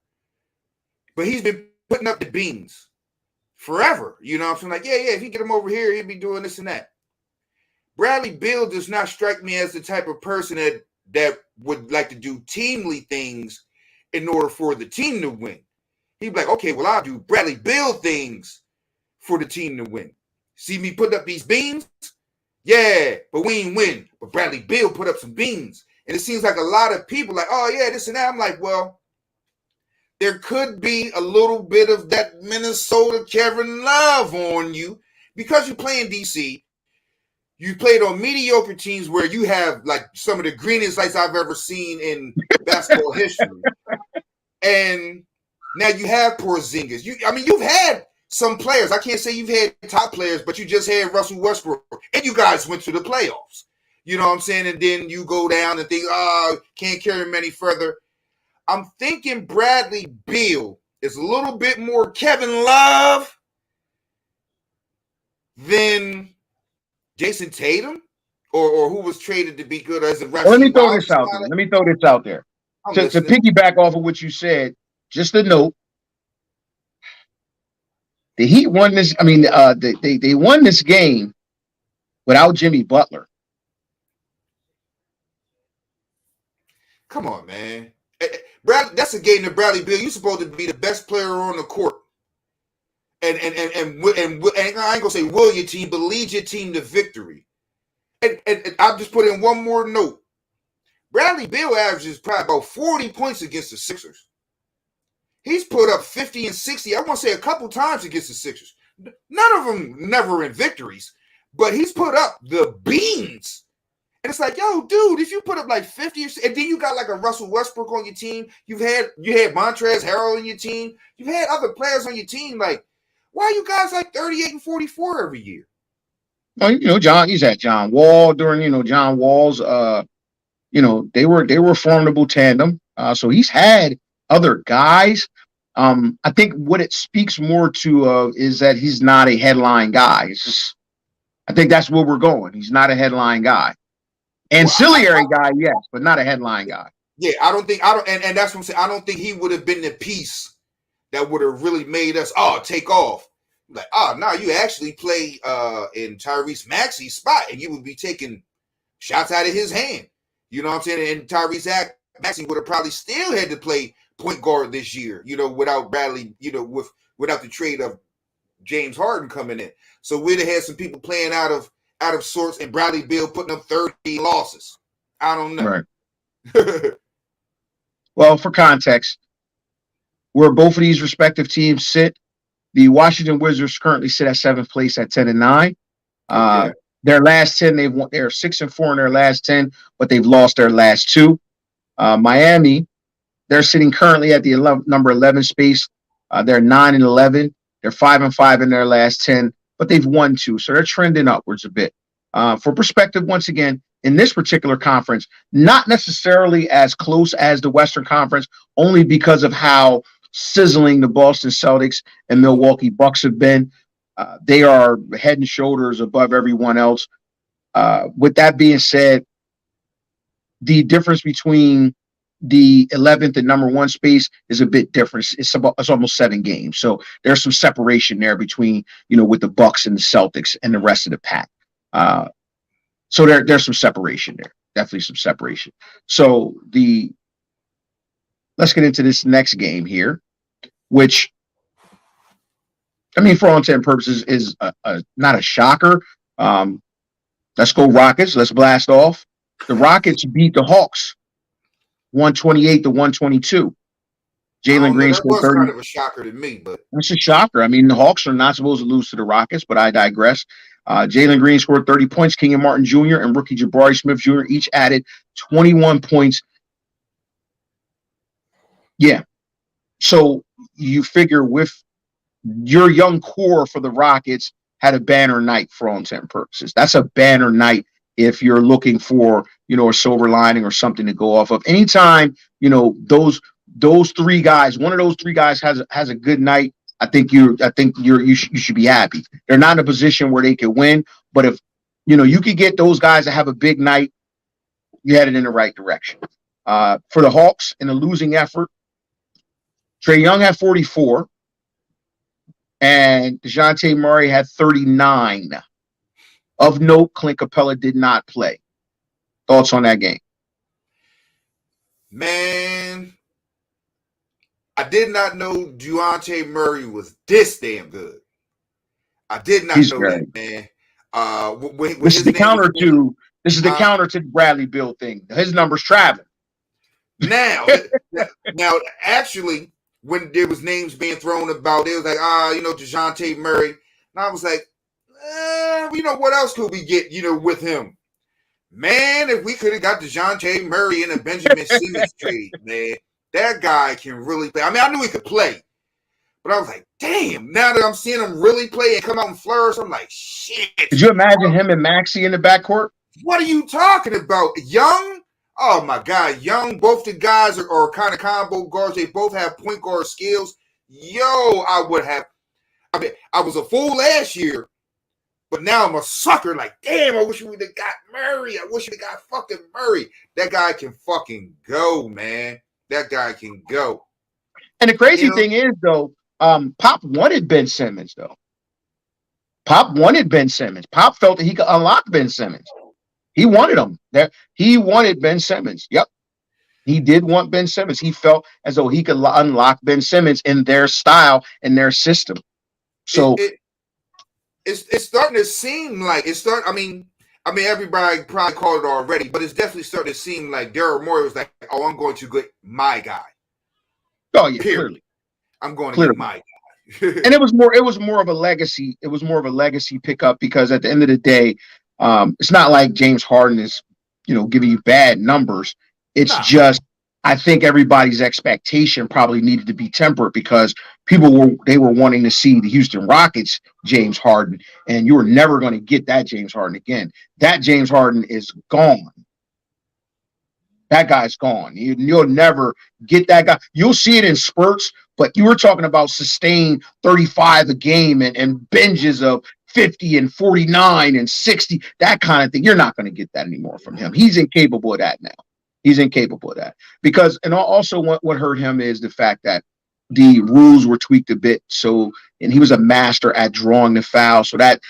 But he's been putting up the beans forever. You know what I'm saying? Like, yeah, if you get him over here, he'll be doing this and that. Bradley Beal does not strike me as the type of person that would like to do teamly things in order for the team to win. He'd be like, okay, well, I'll do Bradley Beal things for the team to win. See me put up these beans? Yeah, but we ain't win. But Bradley Beal put up some beans. And it seems like a lot of people like, oh, yeah, this and that. I'm like, well, there could be a little bit of that Minnesota Kevin Love on you because you play in D.C., you played on mediocre teams where you have like some of the greenest lights I've ever seen in basketball history. And now you have Porzingis. You've had some players. I can't say you've had top players, but you just had Russell Westbrook. And you guys went to the playoffs. You know what I'm saying? And then you go down and think, can't carry him any further. I'm thinking Bradley Beal is a little bit more Kevin Love than Jason Tatum, or who was traded to be good as a referee. Let me throw this out there. To piggyback off of what you said, just a note. The Heat won this. I mean, they won this game without Jimmy Butler. Come on, man. That's a game that Bradley Beal. You're supposed to be the best player on the court. And I ain't gonna say will your team, but lead your team to victory. And I'll just put in one more note. Bradley Beal averages probably about 40 points against the Sixers. He's put up 50 and 60. I want to say a couple times against the Sixers. None of them never in victories, but he's put up the beans. And it's like, yo, dude, if you put up like 50 and then you got like a Russell Westbrook on your team, you had Montrezl Harrell on your team, you've had other players on your team, like, why are you guys like 38 and 44 every year? Well, he's at John Wall during, John Wall's, they were a formidable tandem. So he's had other guys. I think what it speaks more to is that he's not a headline guy. I think that's where we're going. He's not a headline guy. Ancillary guy, yes, but not a headline guy. Yeah, and that's what I'm saying. I don't think he would have been the piece that would have really made us take off. Like, no, you actually play in Tyrese Maxey's spot and you would be taking shots out of his hand. You know what I'm saying? And Tyrese Maxey would have probably still had to play point guard this year, without Bradley, without the trade of James Harden coming in. So we'd have had some people playing out of sorts and Bradley Beal putting up 30 losses. I don't know. Right. Well, for context, where both of these respective teams sit, the Washington Wizards currently sit at 7th place at 10-9. Okay. Their last 10, they're 6-4 in their last 10, but they've lost their last 2. Miami, they're sitting currently at the number 11 space. They're 9-11. They're 5-5 in their last 10, but they've won 2, so they're trending upwards a bit. For perspective, once again, in this particular conference, not necessarily as close as the Western Conference, only because of how sizzling the Boston Celtics and Milwaukee Bucks have been. They are head and shoulders above everyone else. With that being said, the difference between the 11th and number 1 space is a bit different. It's almost 7 games. So there's some separation there between, with the Bucks and the Celtics and the rest of the pack. So there's some separation there. Definitely some separation. So let's get into this next game here, which, for all intents and purposes, is not a shocker. Let's go Rockets. Let's blast off. The Rockets beat the Hawks 128-122. Jalen Green scored 30. Kind of a shocker to me, but that's a shocker. The Hawks are not supposed to lose to the Rockets, but I digress. Jalen Green scored 30 points. Kenyon Martin Jr. and rookie Jabari Smith Jr. each added 21 points. Yeah. So you figure with your young core for the Rockets had a banner night for all intents and purposes. That's a banner night if you're looking for, a silver lining or something to go off of. Anytime, those 3 guys, one of those 3 guys has a good night, I think you should be happy. They're not in a position where they can win, but if you could get those guys to have a big night, you're headed in the right direction. For the Hawks in a losing effort, Trae Young had 44, and DeJounte Murray had 39. Of note, Clint Capella did not play. Thoughts on that game? Man, I did not know DeJounte Murray was this damn good. I did not know great. that, man. This is the counter to the Bradley Beal thing. His numbers traveling. Now, actually, when there was names being thrown about, it was like, DeJounte Murray. And I was like, what else could we get, with him? Man, if we could have got DeJounte Murray in a Benjamin Simmons trade, man, that guy can really play. I mean, I knew he could play, but I was like, damn, now that I'm seeing him really play and come out and flourish, I'm like, shit. Could you imagine him and Maxey in the backcourt? What are you talking about? Young? Oh, my God. Young, both the guys are kind of combo guards. They both have point guard skills. I was a fool last year, but now I'm a sucker. Like, damn, I wish we would have got Murray. I wish we got fucking Murray. That guy can fucking go, man. That guy can go. And the crazy thing is, though, Pop wanted Ben Simmons, though. Pop wanted Ben Simmons. Pop felt that he could unlock Ben Simmons. He wanted him. He wanted Ben Simmons. Yep. He did want Ben Simmons. He felt as though he could unlock Ben Simmons in their style and their system. So it's starting to seem like I mean, everybody probably called it already, but it's definitely starting to seem like Daryl Morey was like, "Oh, I'm going to get my guy." Oh yeah, clearly. I'm going to get my guy. And it was more of a legacy. It was more of a legacy pickup because at the end of the day, it's not like James Harden is, giving you bad numbers. It's just, I think everybody's expectation probably needed to be tempered because people were wanting to see the Houston Rockets James Harden, and you were never going to get that James Harden again. That James Harden is gone. That guy's gone. You'll never get that guy. You'll see it in spurts, but you were talking about sustained 35 a game and binges of 50 and 49 and 60, that kind of thing. You're not going to get that anymore from him. He's incapable of that now. He's incapable of that because, and also what hurt him is the fact that the rules were tweaked a bit. So, and he was a master at drawing the foul. So that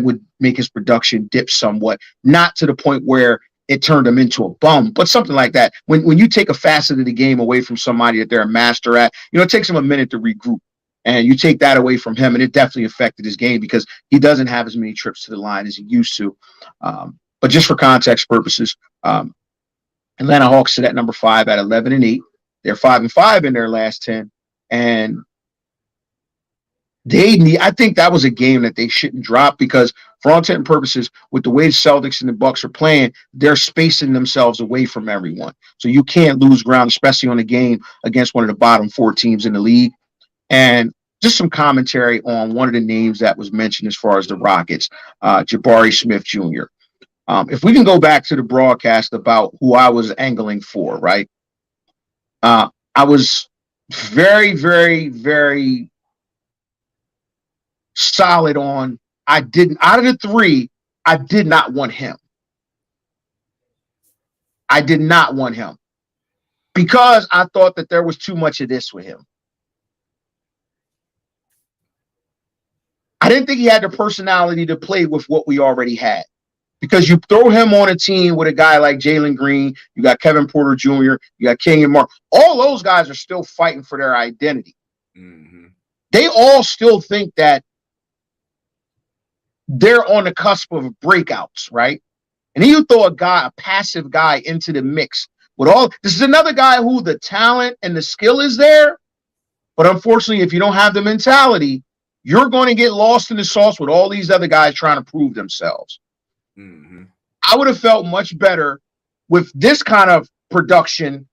would make his production dip somewhat, not to the point where it turned him into a bum, but something like that. When you take a facet of the game away from somebody that they're a master at, it takes him a minute to regroup. And you take that away from him, and it definitely affected his game because he doesn't have as many trips to the line as he used to. But just for context purposes, Atlanta Hawks sit at number 5 at 11-8. They're 5-5 in their last 10, and I think that was a game that they shouldn't drop because, for all intent and purposes, with the way the Celtics and the Bucks are playing, they're spacing themselves away from everyone. So you can't lose ground, especially on a game against one of the bottom 4 teams in the league. And just some commentary on one of the names that was mentioned as far as the Rockets, Jabari Smith Jr. If we can go back to the broadcast about who I was angling for, right? I was very, very, very solid on, out of the 3, I did not want him. I did not want him because I thought that there was too much of this with him. I didn't think he had the personality to play with what we already had because you throw him on a team with a guy like Jalen Green, you got Kevin Porter Jr., you got Kenyon Martin. All those guys are still fighting for their identity. Mm-hmm. They all still think that they're on the cusp of breakouts, right? And then you throw a passive guy into the mix with this is another guy who the talent and the skill is there, but unfortunately, if you don't have the mentality, you're going to get lost in the sauce with all these other guys trying to prove themselves. Mm-hmm. I would have felt much better with this kind of production,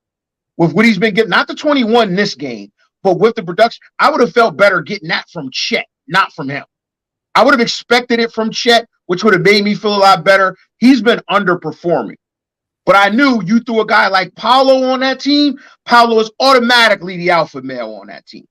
with what he's been getting, not the 21 in this game, but with the production. I would have felt better getting that from Chet, not from him. I would have expected it from Chet, which would have made me feel a lot better. He's been underperforming. But I knew you threw a guy like Paolo on that team, Paolo is automatically the alpha male on that team.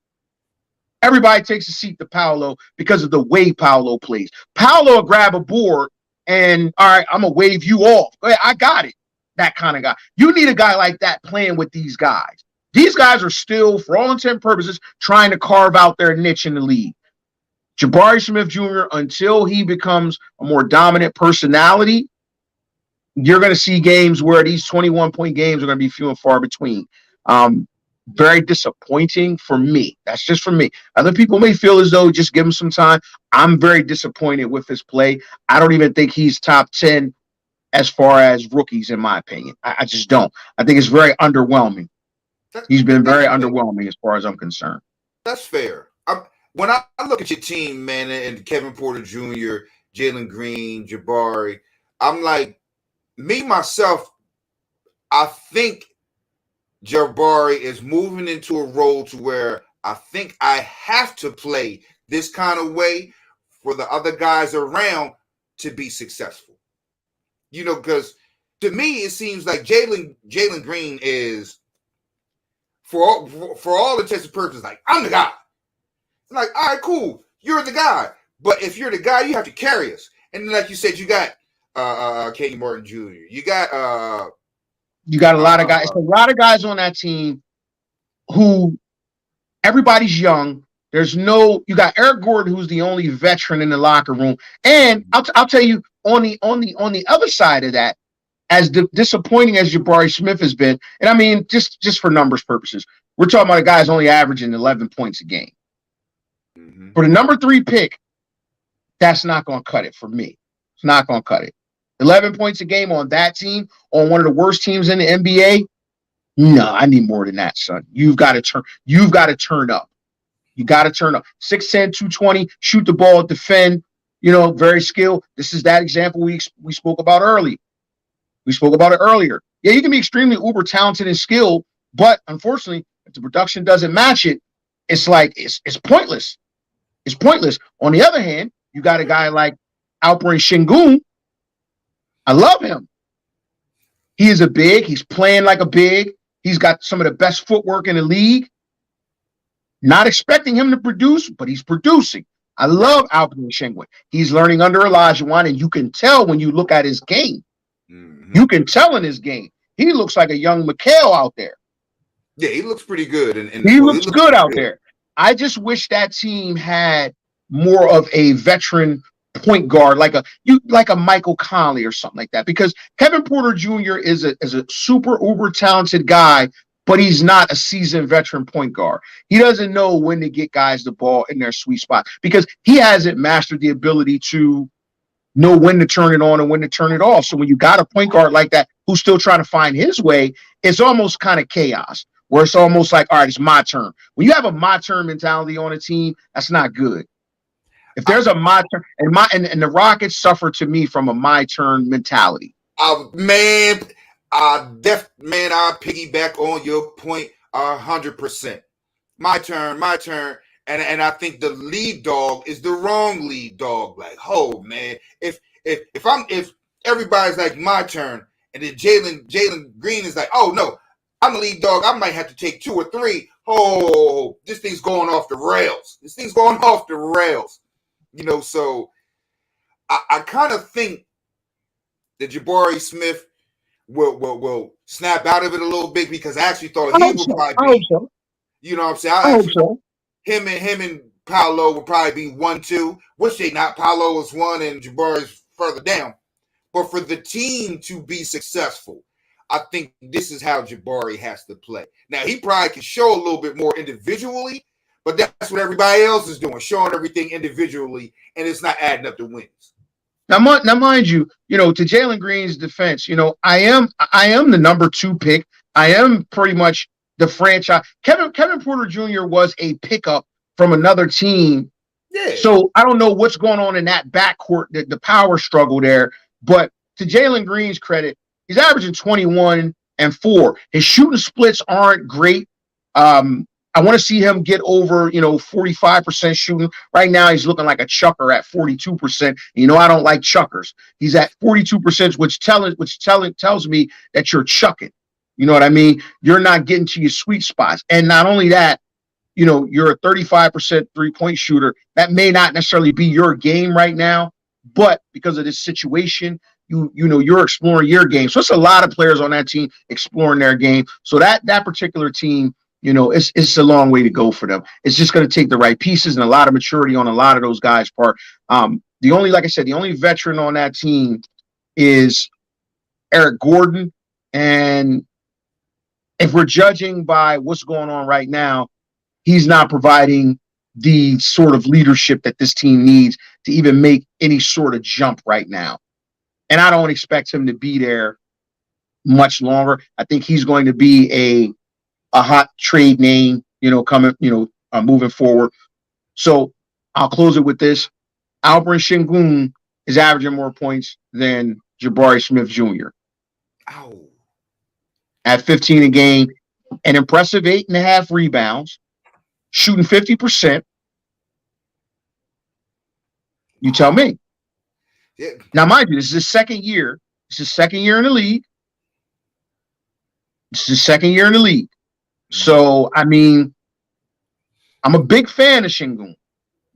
Everybody takes a seat to Paolo because of the way Paolo plays. Paolo will grab a board and, all right, I'm going to wave you off. Go ahead, I got it. that kind of guy. You need a guy like that playing with these guys. These guys are still, for all intent and purposes, trying to carve out their niche in the league. Jabari Smith Jr., until he becomes a more dominant personality, you're going to see games where these 21-point games are going to be few and far between. Very disappointing for me. That's just for me. Other people may feel as though just give him some time. I'm very disappointed with his play. I don't even think he's top 10 as far as rookies, in my opinion. I just don't. I think it's very underwhelming. He's been very underwhelming as far as I'm concerned. That's fair. When I look at your team, man, and Kevin Porter Jr., Jalen Green, Jabari, I'm like, me, myself, I think Jabari is moving into a role to where I think I have to play this kind of way for the other guys around to be successful. You know, because to me, it seems like Jalen Green is, for all intents and purposes, like, I'm the guy. Like, all right, cool. You're the guy. But if you're the guy, you have to carry us. And like you said, you got Kenny Martin Jr. You got a lot of guys. It's a lot of guys on that team who everybody's young. You got Eric Gordon, who's the only veteran in the locker room. And I'll tell you, on the other side of that, as disappointing as Jabari Smith has been, and I mean, just for numbers purposes, we're talking about a guy's only averaging 11 points a game. Mm-hmm. For the number 3 pick, that's not going to cut it for me. It's not going to cut it. 11 points a game on that team, on one of the worst teams in the NBA. No, I need more than that, son. You've got to turn up. You got to turn up. 6'10", 220, shoot the ball, defend, very skilled. This is that example we spoke about early. We spoke about it earlier. Yeah, you can be extremely uber talented and skilled, but unfortunately, if the production doesn't match it, it's like it's pointless. It's pointless. On the other hand, you got a guy like Alperen Sengun. I love him. He is a big. He's playing like a big. He's got some of the best footwork in the league. Not expecting him to produce, but he's producing. I love Alperen Sengun. He's learning under Olajuwon, and you can tell when you look at his game. Mm-hmm. You can tell in his game. He looks like a young Mikal out there. Yeah, he looks pretty good. And he looks good out there. I just wish that team had more of a veteran point guard, like a Michael Conley or something like that. Because Kevin Porter Jr. is a super uber talented guy, but he's not a seasoned veteran point guard. He doesn't know when to get guys the ball in their sweet spot because he hasn't mastered the ability to know when to turn it on and when to turn it off. So when you got a point guard like that who's still trying to find his way, it's almost kind of chaos. Where it's almost like, all right, it's my turn. When you have a my turn mentality on a team, that's not good. If there's a my turn, and the Rockets suffer to me from a my turn mentality. Man, I piggyback on your point 100%. My turn. And I think the lead dog is the wrong lead dog. Like, oh man, if everybody's like my turn, and then Jalen Green is like, oh no, I'm the lead dog. I might have to take 2 or 3. Oh, this thing's going off the rails. So I kind of think that Jabari Smith will snap out of it a little bit because I actually thought he would probably be. So. You know what I'm saying? I hope so. Him and Paolo will probably be 1-2. Wish they not. Paolo is 1 and Jabari's further down. But for the team to be successful, I think this is how Jabari has to play. Now, he probably can show a little bit more individually, but that's what everybody else is doing, showing everything individually, and it's not adding up to wins. Now, mind you, to Jalen Green's defense, I am the number 2 pick. I am pretty much the franchise. Kevin Porter Jr. was a pickup from another team. Yeah. So I don't know what's going on in that backcourt, the power struggle there. But to Jalen Green's credit, he's averaging 21 and 4. His shooting splits aren't great. I want to see him get over, 45% shooting. Right now, he's looking like a chucker at 42%. I don't like chuckers. He's at 42%, which tells me that you're chucking. You know what I mean? You're not getting to your sweet spots. And not only that, you're a 35% three-point shooter. That may not necessarily be your game right now, but because of this situation, you're exploring your game. So it's a lot of players on that team exploring their game. So that particular team, it's a long way to go for them. It's just going to take the right pieces and a lot of maturity on a lot of those guys' part. Like I said, the only veteran on that team is Eric Gordon. And if we're judging by what's going on right now, he's not providing the sort of leadership that this team needs to even make any sort of jump right now. And I don't expect him to be there much longer. I think he's going to be a hot trade name, moving forward. So I'll close it with this. Alperen Sengun is averaging more points than Jabari Smith Jr. Ow. At 15 a game, an impressive 8.5 rebounds, shooting 50%. You tell me. Yeah. Now, mind you, this is his second year. This is his second year in the league. So, I mean, I'm a big fan of Sengun.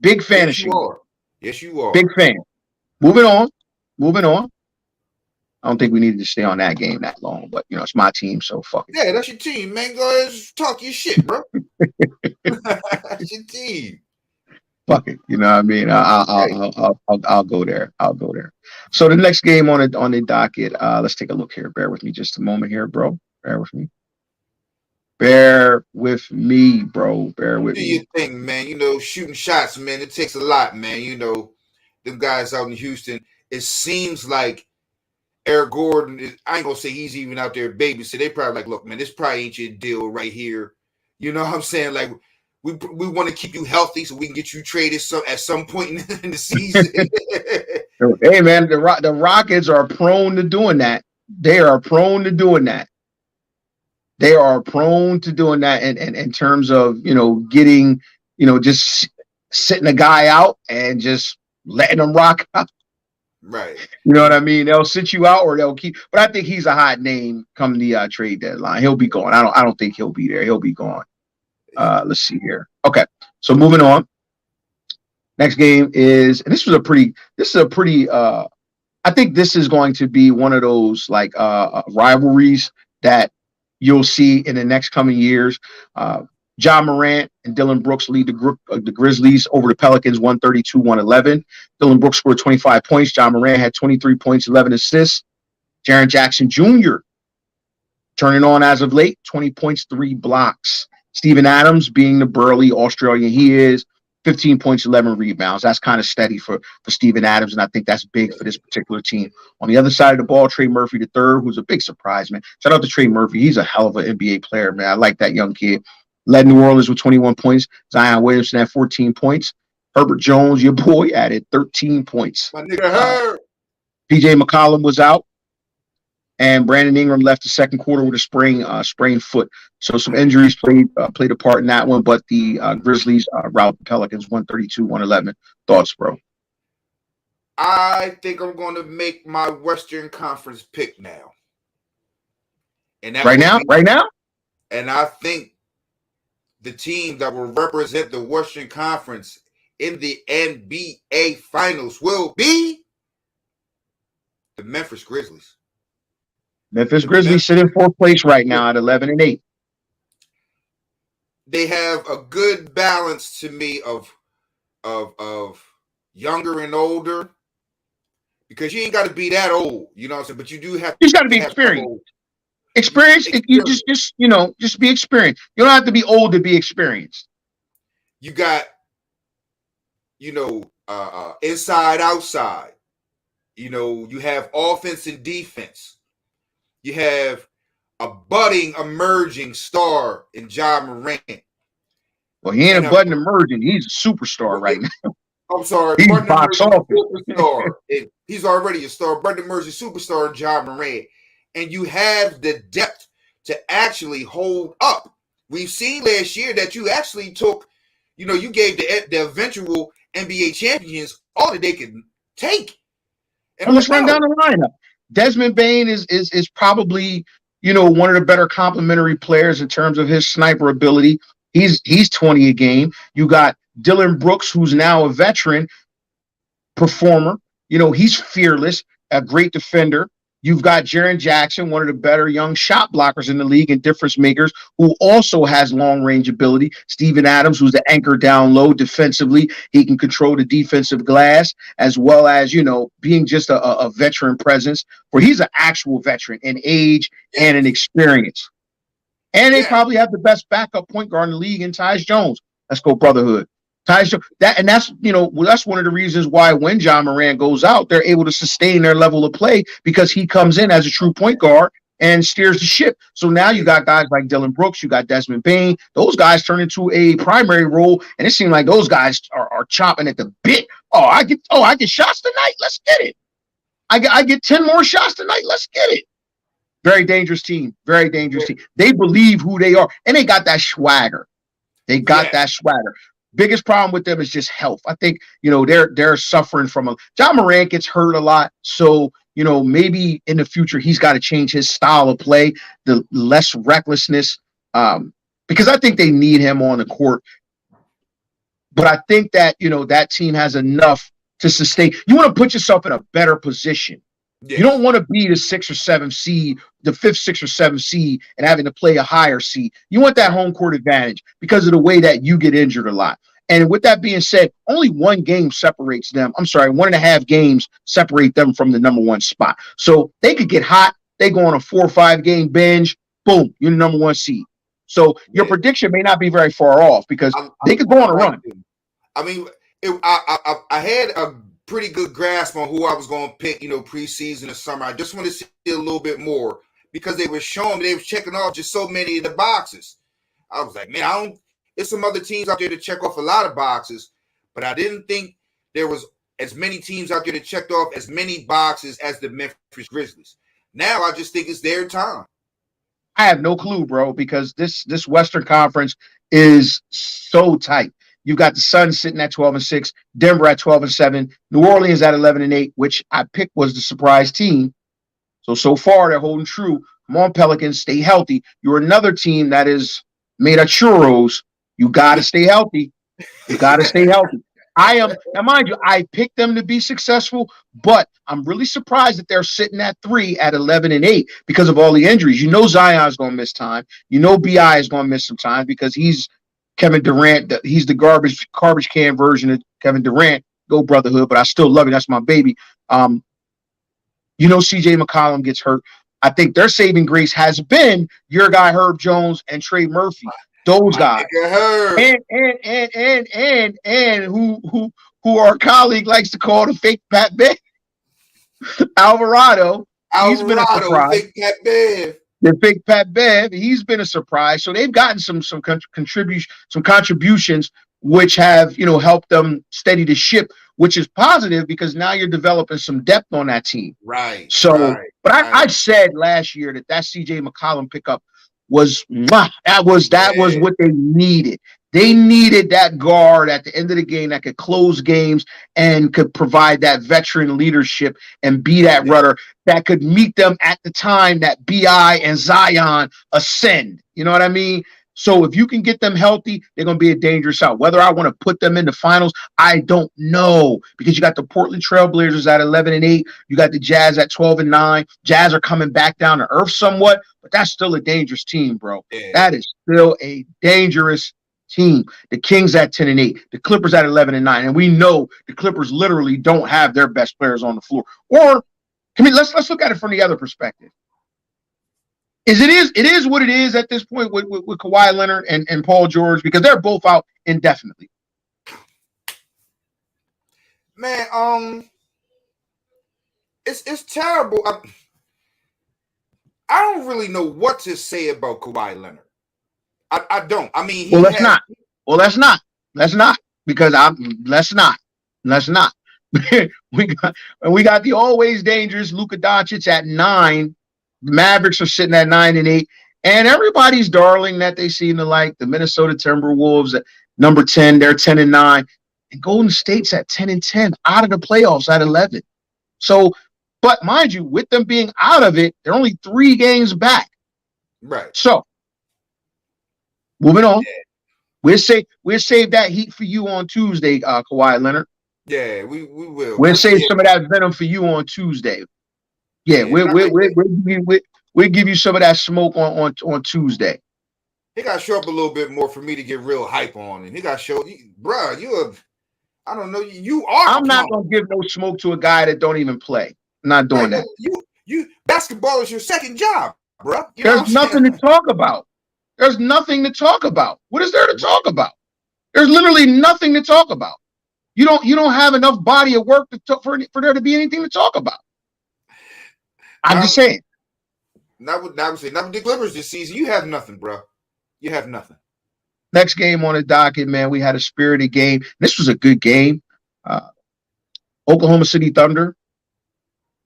Big fan of Sengun. Yes, you are. Big fan. Moving on. I don't think we needed to stay on that game that long, but it's my team, so fuck it. Yeah, that's your team, man. Go ahead and talk your shit, bro. That's your team. Fuck it. You know what I mean? I'll go there. So the next game on the docket, let's take a look here. Bear with me just a moment here, bro. Bear with me, bro. Bear with Do me. your thing, man. Shooting shots, man. It takes a lot, man. Them guys out in Houston, it seems like Eric Gordon, I ain't gonna say he's even out there babysitting. They probably like, look, man, this probably ain't your deal right here. You know what I'm saying? Like, we want to keep you healthy so we can get you traded at some point in the season. Hey, man, the Rockets are prone to doing that. They are prone to doing that. In terms of, getting, just sitting a guy out and just letting them rock out. Right. You know what I mean? They'll sit you out or they'll keep. But I think he's a hot name come the trade deadline. He'll be gone. I don't think he'll be there. He'll be gone. Let's see here. Okay, so moving on. Next game is, and this is a pretty. I think this is going to be one of those like rivalries that you'll see in the next coming years. Ja Morant and Dillon Brooks lead the Grizzlies over the Pelicans 132-111. Dillon Brooks scored 25 points. Ja Morant had 23 points, 11 assists. Jaren Jackson Jr. turning on as of late, 20 points, 3 blocks. Steven Adams, being the burly Australian he is, 15 points, 11 rebounds. That's kind of steady for Steven Adams, and I think that's big for this particular team. On the other side of the ball, Trey Murphy III, who's a big surprise, man. Shout out to Trey Murphy. He's a hell of an NBA player, man. I like that young kid. Led New Orleans with 21 points. Zion Williamson had 14 points. Herbert Jones, your boy, added 13 points. My nigga Herb. PJ McCollum was out. And Brandon Ingram left the second quarter with a sprained foot. So some injuries played a part in that one. But the Grizzlies rout the Pelicans 132-111. Thoughts, bro? I think I'm going to make my Western Conference pick now. And that right now? And I think the team that will represent the Western Conference in the NBA Finals will be the Memphis Grizzlies. Memphis Grizzlies sit in fourth place right now at 11-8. They have a good balance to me of younger and older, because you ain't got to be that old, you know what I'm saying? But you do have. You got to be experienced. Experience. You just be experienced. You don't have to be old to be experienced. You got, inside, outside. You have offense and defense. You have a budding, emerging star in Ja Morant. Well, he ain't a budding emerging. He's a superstar right now. I'm sorry. He's box office. Superstar. He's already a star. Budding emerging superstar in Ja Morant. And you have the depth to actually hold up. We've seen last year that you actually took, you gave the eventual NBA champions all that they could take. And let's run down the lineup. Desmond Bane is probably, one of the better complementary players in terms of his sniper ability. He's 20 a game. You got Dillon Brooks, who's now a veteran performer. He's fearless. a great defender. You've got Jaren Jackson, one of the better young shot blockers in the league and difference makers, who also has long range ability. Steven Adams, who's the anchor down low defensively. He can control the defensive glass, as well as, being just a veteran presence, where he's an actual veteran in age and in experience. And they probably have the best backup point guard in the league in Tyus Jones. Let's go brotherhood. That's one of the reasons why when John Moran goes out, they're able to sustain their level of play, because he comes in as a true point guard and steers the ship. So now you got guys like Dylan Brooks, you got Desmond Bane. Those guys turn into a primary role, and it seems like those guys are chomping at the bit. I get shots tonight. Let's get it. I get 10 more shots tonight. Let's get it. Very dangerous team. Very dangerous team. They believe who they are, and they got that swagger. That swagger. Biggest problem with them is just health. I think, they're suffering from John Morant gets hurt a lot. So, maybe in the future, he's got to change his style of play, the less recklessness, because I think they need him on the court. But I think that, that team has enough to sustain. You want to put yourself in a better position. Yeah. You don't want to be the 6th or 7th seed, the 5th, 6th, or 7th seed, and having to play a higher seed. You want that home court advantage because of the way that you get injured a lot. And with that being said, only 1 game separates them. 1.5 games separate them from the number 1 spot. So they could get hot. They go on a 4 or 5 game binge. Boom, you're the number 1 seed. So your prediction may not be very far off, because they could go on a run. I mean, I had a pretty good grasp on who I was going to pick, preseason and summer. I just want to see a little bit more, because they were checking off just so many of the boxes. I was like, man, there's some other teams out there to check off a lot of boxes, but I didn't think there was as many teams out there that checked off as many boxes as the Memphis Grizzlies. Now I just think it's their time. I have no clue, bro, because this Western Conference is so tight. You've got the Suns sitting at 12-6, Denver at 12-7, New Orleans at 11-8, which I picked was the surprise team. So far they're holding true. Come on, Pelicans, stay healthy. You're another team that is made of churros. You got to stay healthy. Now, mind you, I picked them to be successful, but I'm really surprised that they're sitting at 3 at 11-8 because of all the injuries. Zion's going to miss time. BI is going to miss some time because he's Kevin Durant. He's the garbage can version of Kevin Durant. Go brotherhood, but I still love you. That's my baby. CJ McCollum gets hurt. I think their saving grace has been your guy Herb Jones and Trey Murphy. Those guys, and who our colleague likes to call the fake Pat Bev, Alvarado. He's been a surprise. Fake Pat Bev. The fake Pat Bev. He's been a surprise. So they've gotten some contributions, which have helped them steady the ship, which is positive because now you're developing some depth on that team. Right. So, I said last year that CJ McCollum pickup was what they needed. They needed that guard at the end of the game that could close games and could provide that veteran leadership and be that rudder that could meet them at the time that BI and Zion ascend. You know what I mean? So if you can get them healthy, they're going to be a dangerous out. Whether I want to put them in the finals, I don't know, because you got the Portland Trailblazers at 11-8. You got the Jazz at 12-9. Jazz are coming back down to earth somewhat, but that's still a dangerous team, bro. Yeah. That is still a dangerous team. The Kings at 10-8. The Clippers at 11-9. And we know the Clippers literally don't have their best players on the floor. Or, let's look at it from the other perspective. It is what it is at this point with Kawhi Leonard and Paul George, because they're both out indefinitely. Man, it's terrible. I don't really know what to say about Kawhi Leonard. I don't. I mean, let's not. Because let's not. we got the always dangerous Luka Doncic at 9. The Mavericks are sitting at 9-8, and everybody's darling that they seem to like. The Minnesota Timberwolves at number 10, they're 10-9, and Golden State's at 10-10, out of the playoffs at 11. So, but mind you, with them being out of it, they're only 3 games back. Right. So, moving on. Yeah. We'll save that heat for you on Tuesday, Kawhi Leonard. Yeah, we will. We'll save some of that venom for you on Tuesday. Yeah, Yeah, not like that. we'll give you some of that smoke on Tuesday. He got to show up a little bit more for me to get real hype on him. He got to show, bruh, I don't know, you are. I'm not gonna give no smoke to a guy that don't even play. I'm not doing that. You basketball is your second job, bruh. There's nothing to talk about. There's nothing to talk about. What is there to talk about? There's literally nothing to talk about. You don't have enough body of work for there to be anything to talk about. I'm just saying. Not with the Clippers this season. You have nothing, bro. You have nothing. Next game on the docket, man. We had a spirited game. This was a good game. Oklahoma City Thunder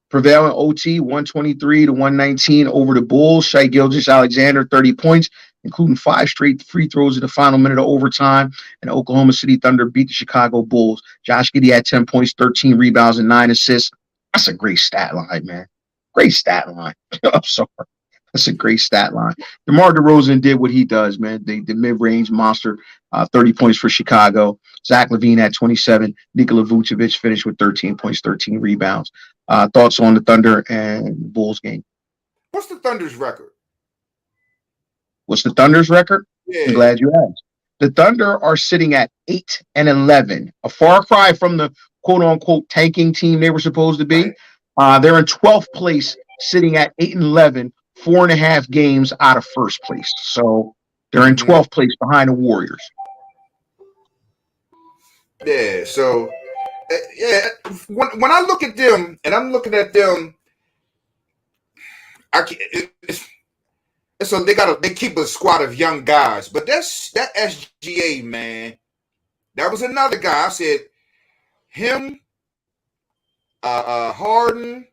prevailing OT 123-119 over the Bulls. Shai Gilgeous-Alexander 30 points, including 5 straight free throws in the final minute of overtime. And Oklahoma City Thunder beat the Chicago Bulls. Josh Giddey had 10 points, 13 rebounds, and 9 assists. That's a great stat line, man. Great stat line. I'm sorry. That's a great stat line. DeMar DeRozan did what he does, man. The mid-range monster, 30 points for Chicago. Zach LaVine had 27. Nikola Vucevic finished with 13 points, 13 rebounds. Thoughts on the Thunder and Bulls game? What's the Thunder's record? What's the Thunder's record? Yeah. I'm glad you asked. The Thunder are sitting at 8-11, a far cry from the quote-unquote tanking team they were supposed to be. They're in 12th place, sitting at 8-11, 4.5 games out of first place. So they're in 12th place behind the Warriors. Yeah, so when I look at them, and I'm looking at them, so they keep a squad of young guys, but that SGA, man, that was another guy. I said him, Harden.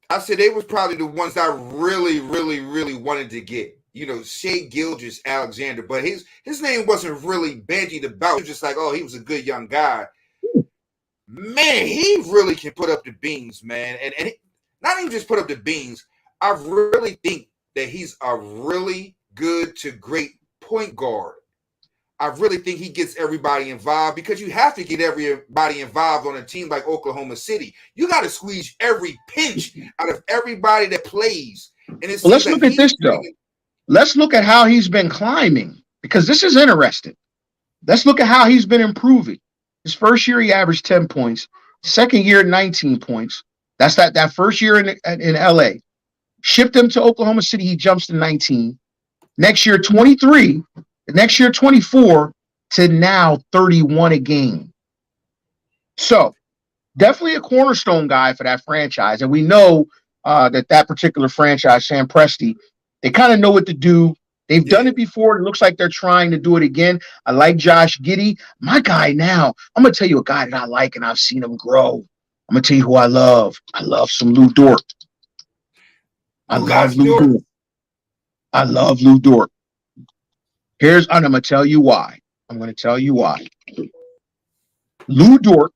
I said they was probably the ones I really, really, really wanted to get. You know, Shai Gilgeous-Alexander, but his name wasn't really bandied about. It was just like, oh, he was a good young guy. Man, he really can put up the beans, man. And not even just put up the beans. I really think that he's a really good to great point guard. I really think he gets everybody involved, because you have to get everybody involved on a team like Oklahoma City. You got to squeeze every pinch out of everybody that plays. And let's look at this, though. Let's look at how he's been climbing, because this is interesting. Let's look at how he's been improving. His first year, he averaged 10 points. Second year, 19 points. That's that first year in LA. Shipped him to Oklahoma City, he jumps to 19. Next year, 23. The next year, 24 to now 31 a game. So definitely a cornerstone guy for that franchise. And we know that particular franchise, Sam Presti, they kind of know what to do. They've done it before. It looks like they're trying to do it again. I like Josh Giddey. My guy now, I'm going to tell you a guy that I like and I've seen him grow. I'm going to tell you who I love. I love some Lou Dort. I love Lou Dort. I love Lou Dort. And I'm going to tell you why. Lou Dort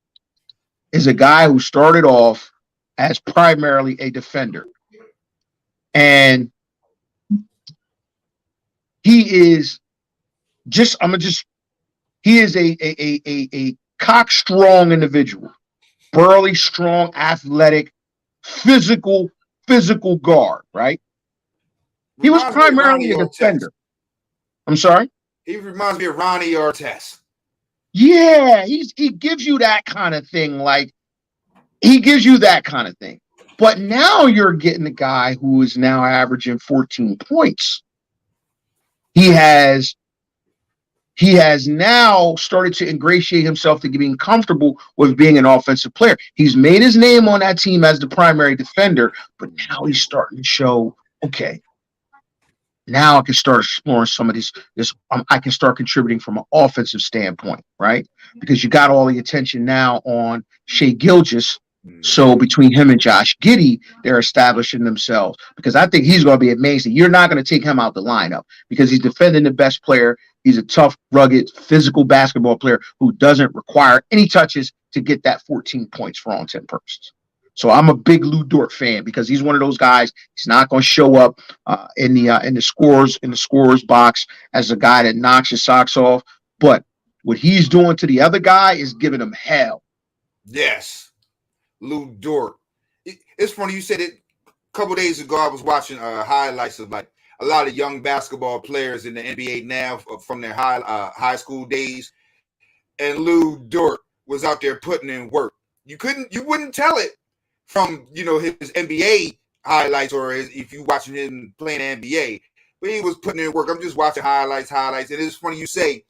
is a guy who started off as primarily a defender. And he is a cock-strong individual. Burly, strong, athletic, physical guard, right? He was primarily a defender. I'm sorry? He reminds me of Ronnie Artest. Yeah, he gives you that kind of thing. Like, he gives you that kind of thing. But now you're getting a guy who is now averaging 14 points. He has now started to ingratiate himself to being comfortable with being an offensive player. He's made his name on that team as the primary defender, but now he's starting to show, okay, now I can start exploring some of this. I can start contributing from an offensive standpoint, right? Because you got all the attention now on Shai Gilgeous. So between him and Josh Giddey, they're establishing themselves, because I think he's going to be amazing. You're not going to take him out the lineup because he's defending the best player. He's a tough, rugged, physical basketball player who doesn't require any touches to get that 14 points for all 10 purposes. So I'm a big Lou Dort fan, because he's one of those guys. He's not going to show up in the scorer's box as a guy that knocks your socks off. But what he's doing to the other guy is giving him hell. Yes, Lou Dort. it's funny you said it. A couple days ago, I was watching highlights of like a lot of young basketball players in the NBA now from their high school days, and Lou Dort was out there putting in work. You wouldn't tell it from his NBA highlights or if you watching him playing NBA, but he was putting in work. I'm just watching highlights, and it's funny you say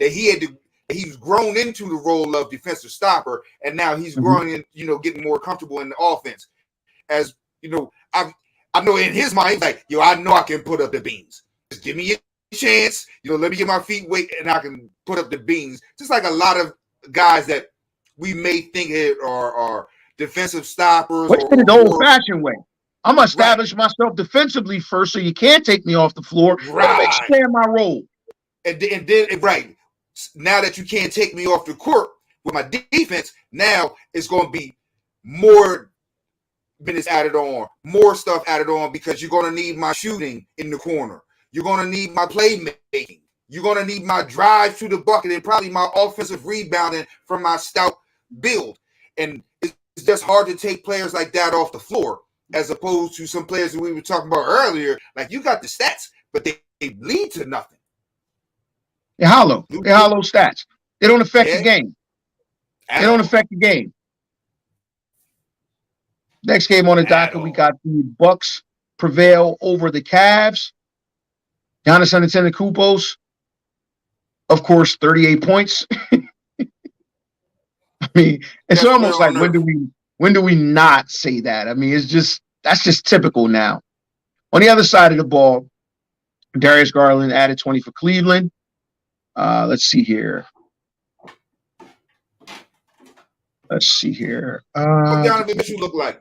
that he's grown into the role of defensive stopper, and now he's growing in, getting more comfortable in the offense. As I know in his mind, he's like, I know I can put up the beans. Just give me a chance. Let me get my feet wet and I can put up the beans. Just like a lot of guys that we may think are defensive stoppers. What's in the old-fashioned way? I'm going to establish myself defensively first so you can't take me off the floor. Right. Expand my role. And then, right, now that you can't take me off the court with my defense, now it's going to be more minutes added on, more stuff added on, because you're going to need my shooting in the corner. You're going to need my playmaking. You're going to need my drive to the bucket and probably my offensive rebounding from my stout build. And it's just hard to take players like that off the floor, as opposed to some players that we were talking about earlier. Like, you got the stats, but they lead to nothing. They're hollow. They're hollow stats. They don't affect the game. They don't affect the game. Next game on the docket, we got the Bucks prevail over the Cavs. Giannis Antetokounmpo, of course, 38 points. I mean, it's almost like when do we not say that? I mean, that's just typical now. On the other side of the ball, Darius Garland added 20 for Cleveland. Let's see here. What Donovan Mitchell look like?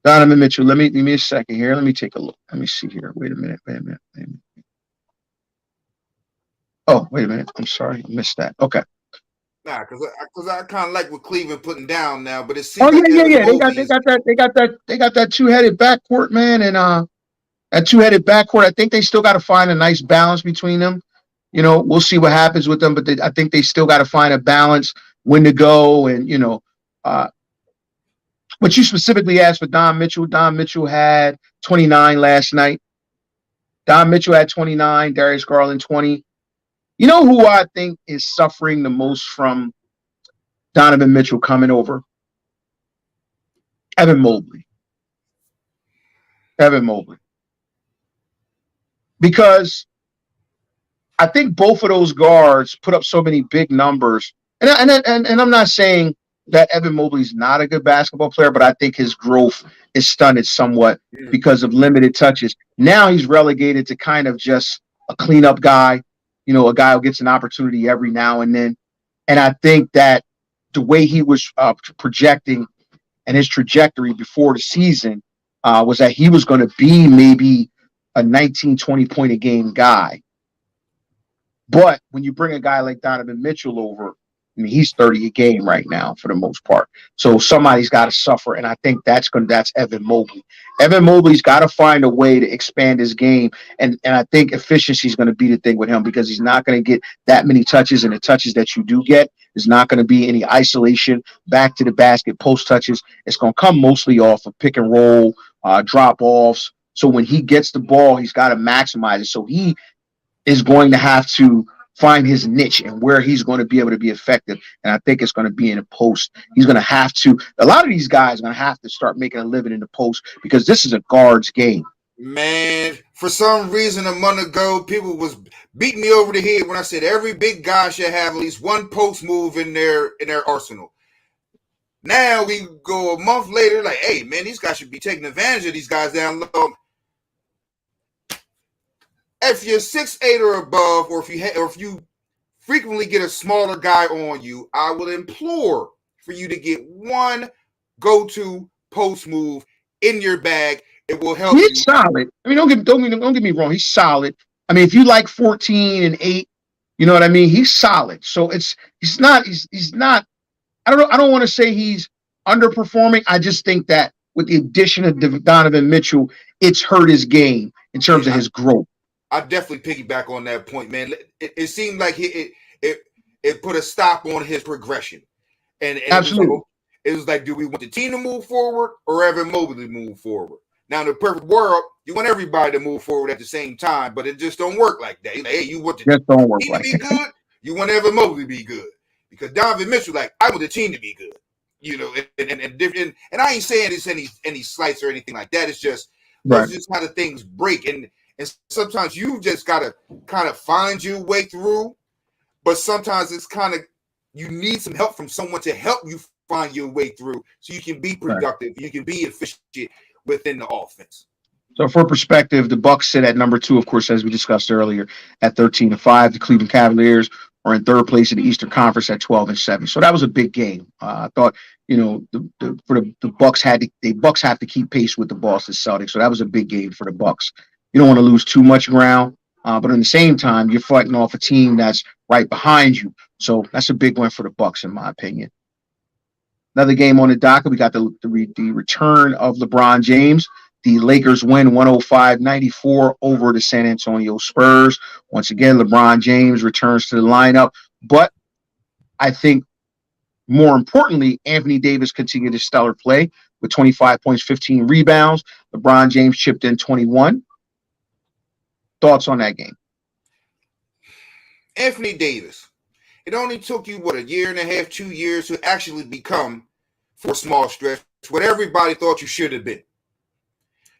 Donovan Mitchell. Let me a second here. Let me take a look. Let me see here. Wait a minute. Oh, wait a minute. I'm sorry. I missed that. Okay. Nah, because I kind of like what Cleveland putting down now, but it seems. Oh, yeah. They got that two-headed backcourt, man, and that two-headed backcourt. I think they still got to find a nice balance between them. We'll see what happens with them, but I think they still got to find a balance, when to go, and But you specifically asked for Don Mitchell. Don Mitchell had 29 last night. Don Mitchell had 29. Darius Garland 20. You know who I think is suffering the most from Donovan Mitchell coming over? Evan Mobley. Because I think both of those guards put up so many big numbers. And I'm not saying that Evan Mobley's not a good basketball player, but I think his growth is stunted somewhat because of limited touches. Now he's relegated to kind of just a cleanup guy, a guy who gets an opportunity every now and then. And I think that the way he was projecting and his trajectory before the season was that he was going to be maybe a 19, 20 point a game guy. But when you bring a guy like Donovan Mitchell over, I mean, he's 30 a game right now for the most part. So somebody's got to suffer, and I think that's Evan Mobley. Evan Mobley's got to find a way to expand his game, and I think efficiency is going to be the thing with him, because he's not going to get that many touches, and the touches that you do get is not going to be any isolation, back to the basket, post touches. It's going to come mostly off of pick and roll, drop-offs. So when he gets the ball, he's got to maximize it. So he is going to have to find his niche and where he's going to be able to be effective. And I think it's going to be in the post. He's going to have to, a lot of these guys are going to have to start making a living in the post, because this is a guard's game. Man, for some reason a month ago, people was beating me over the head when I said every big guy should have at least one post move in their arsenal. Now we go a month later, like, hey, man, these guys should be taking advantage of these guys down low. If you're 6'8" or above, or if you frequently get a smaller guy on you, I will implore for you to get one go-to post move in your bag. It will help you. He's solid. I mean, don't get me wrong. He's solid. I mean, if you like 14 and 8, you know what I mean? He's solid. So he's not. I don't want to say he's underperforming. I just think that with the addition of Donovan Mitchell, it's hurt his game in terms of his growth. I definitely piggyback on that point, man. It seemed like it put a stop on his progression, and absolutely. It was like, do we want the team to move forward or Evan Mobley move forward? Now, in the perfect world, you want everybody to move forward at the same time, but it just don't work like that. Like, hey, you want the Just don't work team like to be that. good, you want Evan Mobley to be good. Because Donovan Mitchell, like, I want the team to be good. You know, and I ain't saying it's any slights or anything like that. It's just those are just how the things break. And sometimes you just gotta kind of find your way through, but sometimes it's kind of you need some help from someone to help you find your way through so you can be productive, you can be efficient within the offense. So for perspective, the Bucks sit at number 2, of course, as we discussed earlier, at 13-5. The Cleveland Cavaliers are in 3rd place in the Eastern Conference at 12-7. So that was a big game. I thought, you know, the Bucks have to keep pace with the Boston Celtics. So that was a big game for the Bucks. You don't want to lose too much ground, but at the same time, you're fighting off a team that's right behind you. So that's a big win for the Bucks, in my opinion. Another game on the docket, we got the return of LeBron James. The Lakers win 105-94 over the San Antonio Spurs. Once again, LeBron James returns to the lineup. But I think more importantly, Anthony Davis continued his stellar play with 25 points, 15 rebounds. LeBron James chipped in 21. Thoughts on that game? Anthony Davis. It only took you, a year and a half, 2 years to actually become, for a small stretch, what everybody thought you should have been.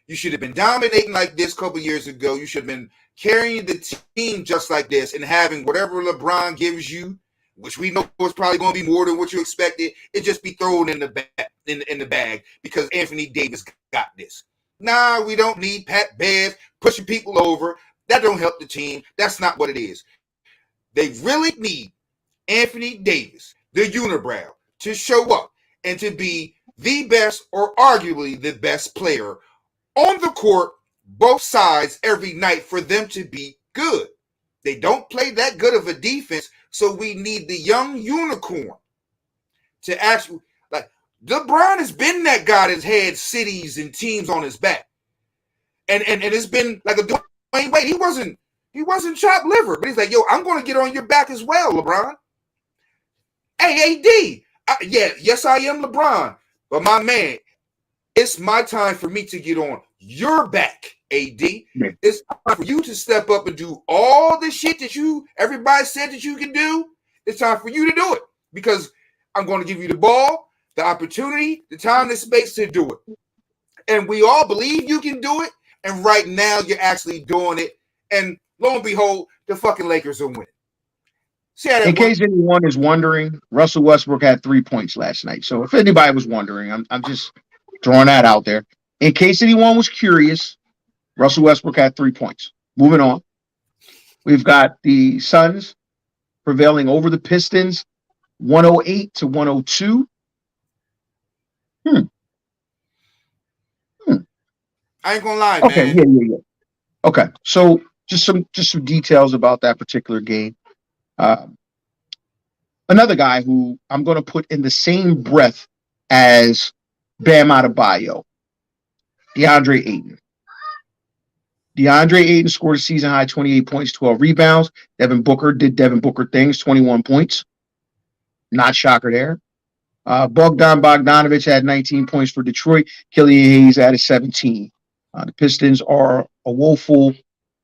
You should have been dominating like this a couple years ago. You should have been carrying the team just like this and having whatever LeBron gives you, which we know is probably going to be more than what you expected, it just be thrown in the bag, in the bag because Anthony Davis got this. Nah, we don't need Pat Bev pushing people over. That don't help the team. That's not what it is. They really need Anthony Davis, the unibrow, to show up and to be the best or arguably the best player on the court, both sides, every night for them to be good. They don't play that good of a defense, so we need the young unicorn to actually, like, LeBron has been that guy that's had cities and teams on his back. And it's been like a Dwayne Wade. He wasn't chopped liver, but he's like, yo, I'm going to get on your back as well, LeBron. Hey, AD, yes, I am LeBron, but my man, it's my time for me to get on your back, AD. Yeah. It's time for you to step up and do all the shit that everybody said that you can do. It's time for you to do it because I'm going to give you the ball, the opportunity, the time, the space to do it. And we all believe you can do it. And right now you're actually doing it. And lo and behold, the fucking Lakers are winning. In case anyone is wondering, Russell Westbrook had 3 points last night. So if anybody was wondering, I'm just throwing that out there. In case anyone was curious, Russell Westbrook had 3 points. Moving on. We've got the Suns prevailing over the Pistons, 108-102. I ain't gonna lie, okay, man. Yeah. Okay, so just some details about that particular game. Another guy who I'm going to put in the same breath as Bam Adebayo, DeAndre Ayton. DeAndre Ayton scored a season-high 28 points, 12 rebounds. Devin Booker did Devin Booker things, 21 points. Not shocker there. Bogdan Bogdanovic had 19 points for Detroit. Killian Hayes added 17. The Pistons are a woeful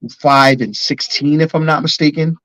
5-16, if I'm not mistaken.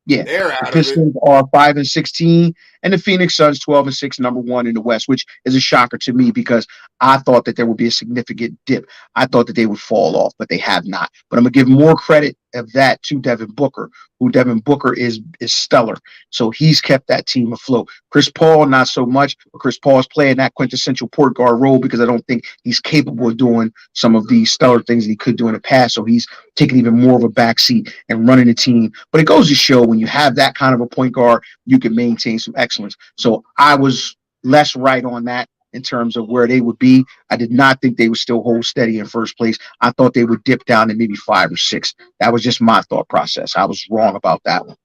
Yeah, the Pistons are 5-16, and the Phoenix Suns 12-6, number 1 in the West, which is a shocker to me because I thought that there would be a significant dip. I thought that they would fall off, but they have not. But I'm gonna give more credit of that to Devin Booker, who Devin Booker is stellar. So he's kept that team afloat. Chris Paul, not so much, but Chris Paul is playing that quintessential point guard role because I don't think he's capable of doing some of these stellar things that he could do in the past. So he's taking even more of a backseat and running the team. But it goes to show when you have that kind of a point guard, you can maintain some excellence. So I was less right on that in terms of where they would be. I did not think they would still hold steady in first place. I thought they would dip down to maybe 5 or 6. That was just my thought process. I was wrong about that one.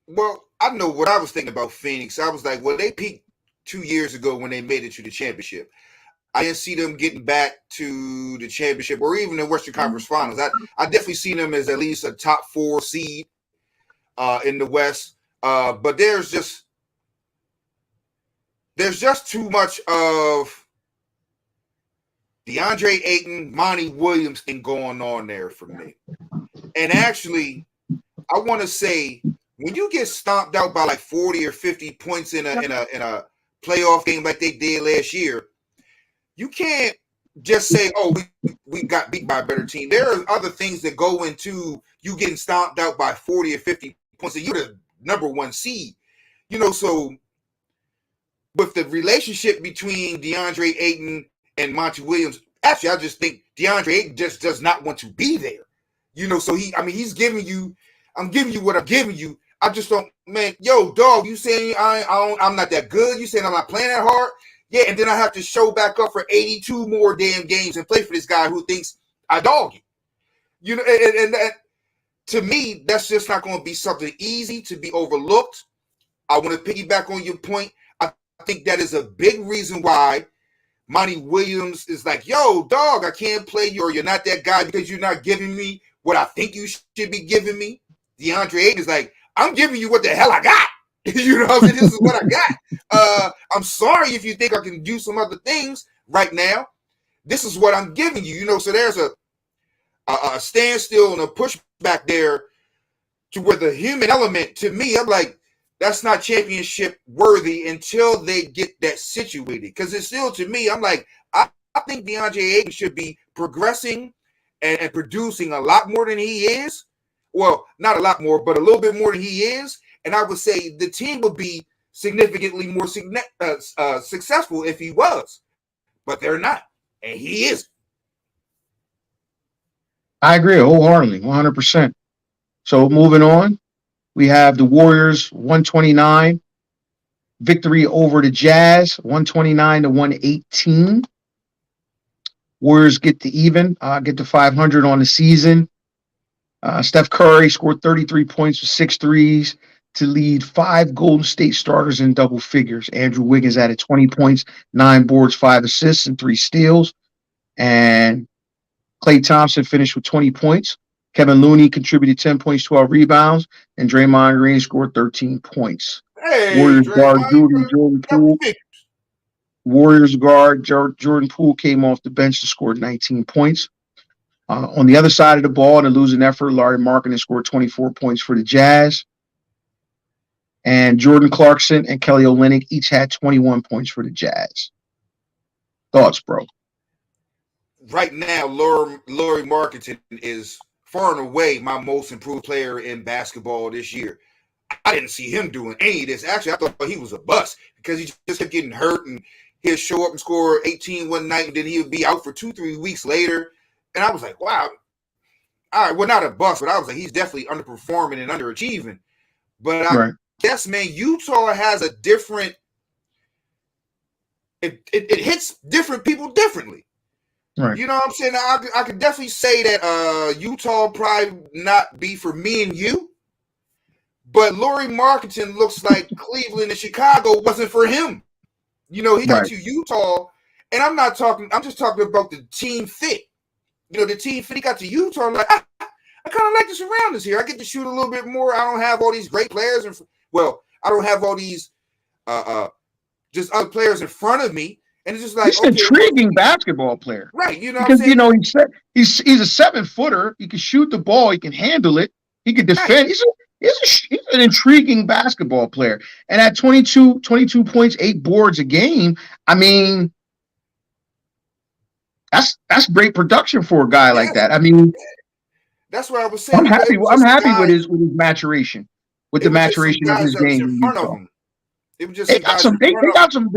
Well, I know what I was thinking about Phoenix. I was like, well, they peaked 2 years ago when they made it to the championship. I didn't see them getting back to the championship or even the Western Conference Finals. I definitely see them as at least a top 4 seed in the West. But there's there's just too much of DeAndre Ayton, Monty Williams thing going on there for me. And actually, I want to say when you get stomped out by like 40 or 50 points in a playoff game like they did last year, you can't just say, "Oh, we got beat by a better team." There are other things that go into you getting stomped out by 40 or 50 points, and you're the number one seed. So with the relationship between DeAndre Ayton and Monty Williams, actually, I just think DeAndre Ayton just does not want to be there. So he's giving you, I'm giving you what I'm giving you. I just don't, man. Yo, dog, you saying I'm not that good? You saying I'm not playing that hard? Yeah, and then I have to show back up for 82 more damn games and play for this guy who thinks I dog him. And that, to me, that's just not going to be something easy to be overlooked. I want to piggyback on your point. I think that is a big reason why Monty Williams is like, yo, dog, I can't play you, or you're not that guy because you're not giving me what I think you should be giving me. DeAndre Ayton is like, I'm giving you what the hell I got. You know what I'm saying? This is what I got. I'm sorry if you think I can do some other things right now. This is what I'm giving you. So there's a standstill and a pushback there to where the human element, to me, I'm like, that's not championship worthy until they get that situated. Because it's still, to me, I'm like, I think DeAndre Ayton should be progressing and producing a lot more than he is. Well, not a lot more, but a little bit more than he is. And I would say the team would be significantly more successful if he was. But they're not. And he is. I agree wholeheartedly, 100%. So moving on, we have the Warriors 129 victory over the Jazz, 129 to 118. Warriors get to even, get to 500 on the season. Steph Curry scored 33 points with 6 threes to lead 5 Golden State starters in double figures. Andrew Wiggins added 20 points, 9 boards, 5 assists, and 3 steals. And Klay Thompson finished with 20 points. Kevin Looney contributed 10 points, 12 rebounds, and Draymond Green scored 13 points. Warriors guard Jordan Poole. Warriors guard Jordan Poole came off the bench to score 19 points. On the other side of the ball, in a losing effort, Lauri Markkanen scored 24 points for the Jazz. And Jordan Clarkson and Kelly Olynyk each had 21 points for the Jazz. Thoughts, bro? Right now, Lauri Markkanen is far and away my most improved player in basketball this year. I didn't see him doing any of this. Actually, I thought he was a bust because he just kept getting hurt, and he'd show up and score 18 one night, and then he would be out for 2-3 weeks later. And I was like, wow. All right, well, not a bust, but I was like, he's definitely underperforming and underachieving. But I guess, man, Utah has a different – it hits different people differently. Right. You know what I'm saying? I could definitely say that Utah probably not be for me and you, but Lauri Markkanen looks like Cleveland and Chicago wasn't for him. He got to Utah, and I'm just talking about the team fit. The team fit, he got to Utah, I'm like, I kind of like the surroundings here. I get to shoot a little bit more. I don't have all these great players. I don't have all these just other players in front of me. And it's just like he's an intriguing basketball player, right? Because he's a 7-footer. He can shoot the ball. He can handle it. He can defend. Right. He's an intriguing basketball player. And at 22 points, 8 boards a game, I mean, that's great production for a guy like that. I mean, that's what I was saying. I'm happy with his maturation, with the maturation of his game. In front of him. It was just they got some.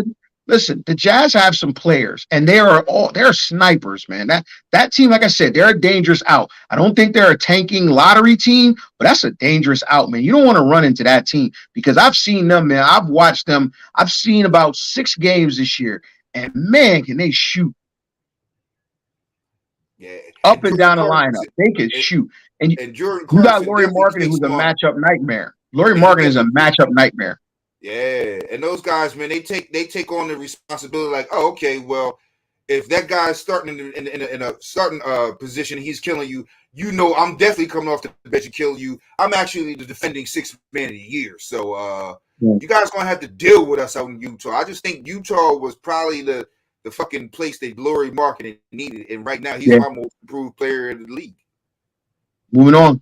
Listen, the Jazz have some players, and they're snipers, man. That team, like I said, they're a dangerous out. I don't think they're a tanking lottery team, but that's a dangerous out, man. You don't want to run into that team because I've seen them, man. I've watched them. I've seen about 6 games this year, and man, can they shoot. Yeah. Up and down the lineup. They can shoot. And Jordan you got Lauri Markkanen, who's a matchup nightmare. Lauri Markkanen is a matchup nightmare. Yeah, and those guys, man, they take on the responsibility. Like, oh, okay, well, if that guy's starting in a starting position, he's killing you. I'm definitely coming off the bench to kill you. I'm actually the defending 6th man of the year, so Yeah. You guys gonna have to deal with us out in Utah. I just think Utah was probably the fucking place that Glory marketing needed, and right now he's Yeah. my most improved player in the league. Moving on.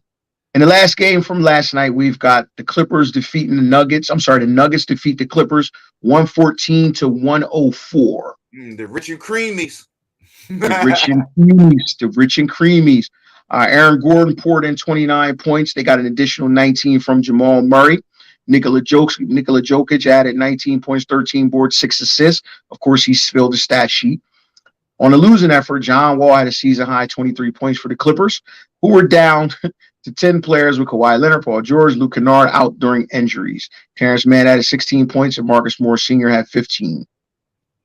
In the last game from last night, we've got the Clippers defeating the Nuggets. I'm sorry, the Nuggets defeat the Clippers 114-104. The rich and creamies. The rich and creamies. The rich and creamies. Aaron Gordon poured in 29 points. They got an additional 19 from Jamal Murray. Nikola Jokic added 19 points, 13 boards, 6 assists. Of course, he spilled the stat sheet. On a losing effort, John Wall had a season-high 23 points for the Clippers, who were down to 10 players with Kawhi Leonard, Paul George, Luke Kennard out during injuries. Terrence Mann added 16 points, and Marcus Morris Sr. had 15.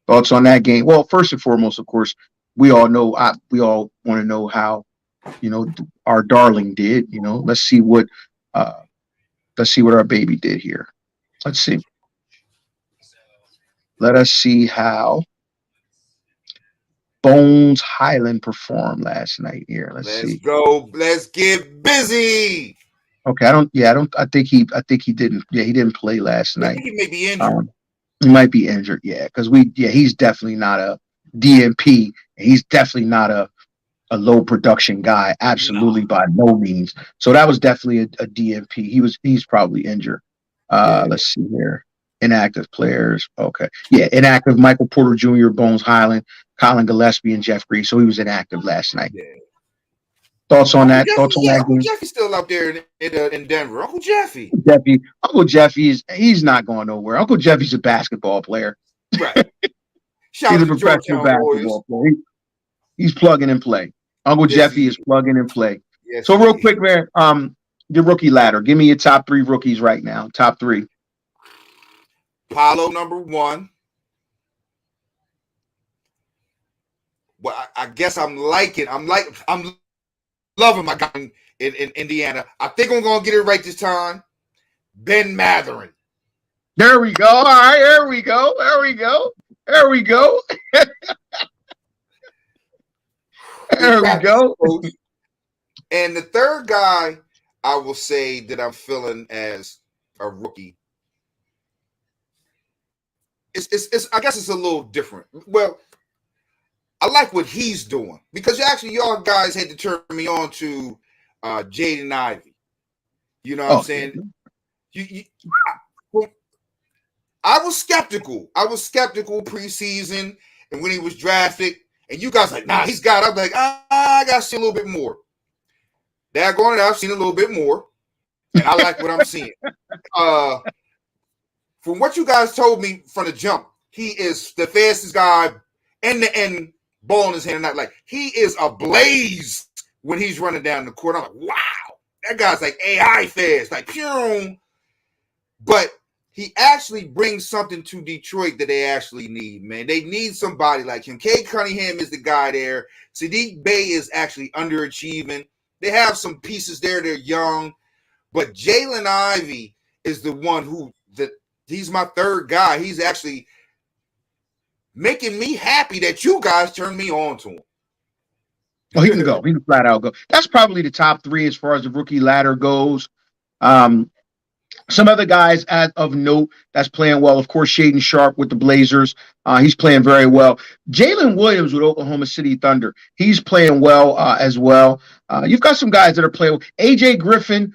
Thoughts on that game? Well, first and foremost, of course, we all want to know how, our darling did. Let's see what our baby did here. Let's see. Let us see how Bones Highland performed last night here. Let's see. Go. Let's get busy. Okay, I think he didn't. Yeah, he didn't play last night. I think he may be injured. He might be injured. Yeah, because he's definitely not a DNP. He's definitely not a low production guy. Absolutely, by no means. So that was definitely a DNP. He's probably injured. Let's see here. Inactive players. Okay. Yeah, inactive Michael Porter Jr., Bones Highland, Colin Gillespie, and Jeff Green. So he was inactive last night. Yeah. Thoughts on that? Uncle Jeffy's still out there in Denver. Uncle Jeffy. Uncle Jeffy he's not going nowhere. Uncle Jeffy's a basketball player. Right. He's a professional basketball player. He's plugging and play. Uncle Jeffy is plugging and play. Yes, so real quick, man, your rookie ladder. Give me your top 3 rookies right now. Top 3. Paolo number 1. Well, I guess I'm loving my guy in Indiana. I think I'm gonna get it right this time. Ben Mathurin. There we go. All right, there we go. There we go. There we go. There we go. And the third guy, I will say that I'm feeling as a rookie. It's I guess it's a little different. Well, I like what he's doing because y'all guys had to turn me on to Jaden Ivey. You know what I'm saying? I was skeptical. Preseason and when he was drafted, and you guys like, nah, he's got it. I'm like, I got to see a little bit more. Daggone it, I've seen a little bit more, and I like what I'm seeing. From what you guys told me from the jump, he is the fastest guy end-to-end, ball in his hand. Like he is ablaze when he's running down the court. I'm like, wow, that guy's like AI fast, like pure. But he actually brings something to Detroit that they actually need, man. They need somebody like him. Cade Cunningham is the guy there. Sadiq Bey is actually underachieving. They have some pieces there. They're young. But Jalen Ivey is the one he's my third guy. He's actually making me happy that you guys turned me on to him. Oh, he can go. He can flat out go. That's probably the top 3 as far as the rookie ladder goes. Some other guys of note that's playing well, of course, Shaedon Sharpe with the Blazers. He's playing very well. Jalen Williams with Oklahoma City Thunder. He's playing well as well. You've got some guys that are playing well. AJ Griffin.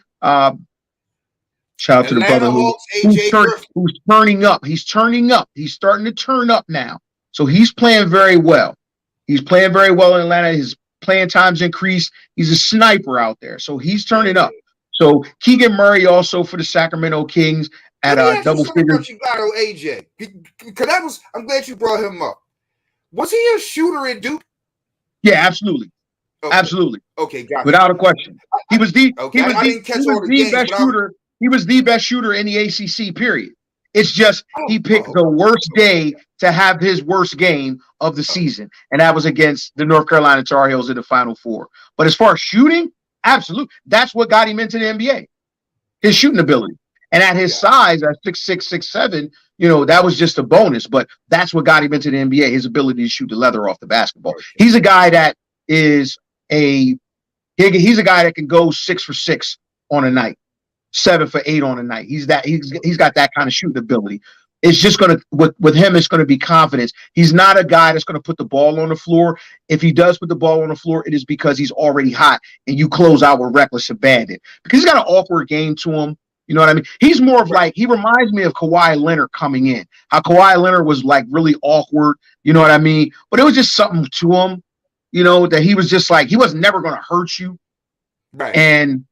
Shout out to the brother who's turning up. He's turning up. He's starting to turn up now. So he's playing very well. He's playing very well in Atlanta. His playing time's increased. He's a sniper out there. So he's turning up. So Keegan Murray also for the Sacramento Kings at double figures. You got on AJ. Because I'm glad you brought him up. Was he a shooter at Duke? Yeah, absolutely. Okay. Absolutely. Okay, got it. Without a question. He was the best shooter. He was the best shooter in the ACC, period. It's just he picked the worst day to have his worst game of the season, and that was against the North Carolina Tar Heels in the Final Four. But as far as shooting, absolutely. That's what got him into the NBA, his shooting ability. And at his size, at 6'6", 6'7", that was just a bonus. But that's what got him into the NBA, his ability to shoot the leather off the basketball. He's a guy that is he's a guy that can go 6 for 6 on a night. 7 for 8 on the night. He's got that kind of shooting ability. It's just gonna with him, it's gonna be confidence. He's not a guy that's gonna put the ball on the floor. If he does put the ball on the floor, it is because he's already hot and you close out with reckless abandon. Because he's got an awkward game to him. You know what I mean? He's more of like, he reminds me of Kawhi Leonard coming in. How Kawhi Leonard was like really awkward, you know what I mean? But it was just something to him, you know, that he was just like, he was never going to hurt you. Right. And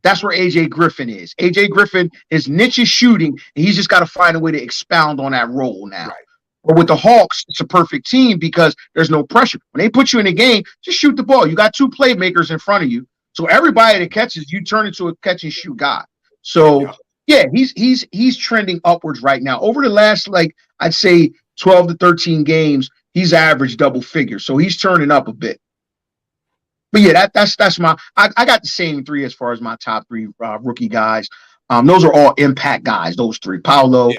that's where AJ Griffin is. AJ Griffin, his niche is shooting, and he's just got to find a way to expound on that role now. Right. But with the Hawks, it's a perfect team because there's no pressure. When they put you in a game, just shoot the ball. You got 2 playmakers in front of you. So everybody that catches, you turn into a catch and shoot guy. So yeah, he's trending upwards right now. Over the last, like, I'd say 12 to 13 games, he's averaged double figures. So he's turning up a bit. But yeah, that's my I got the same 3 as far as my top 3 rookie guys. Those are all impact guys, those 3. Paolo,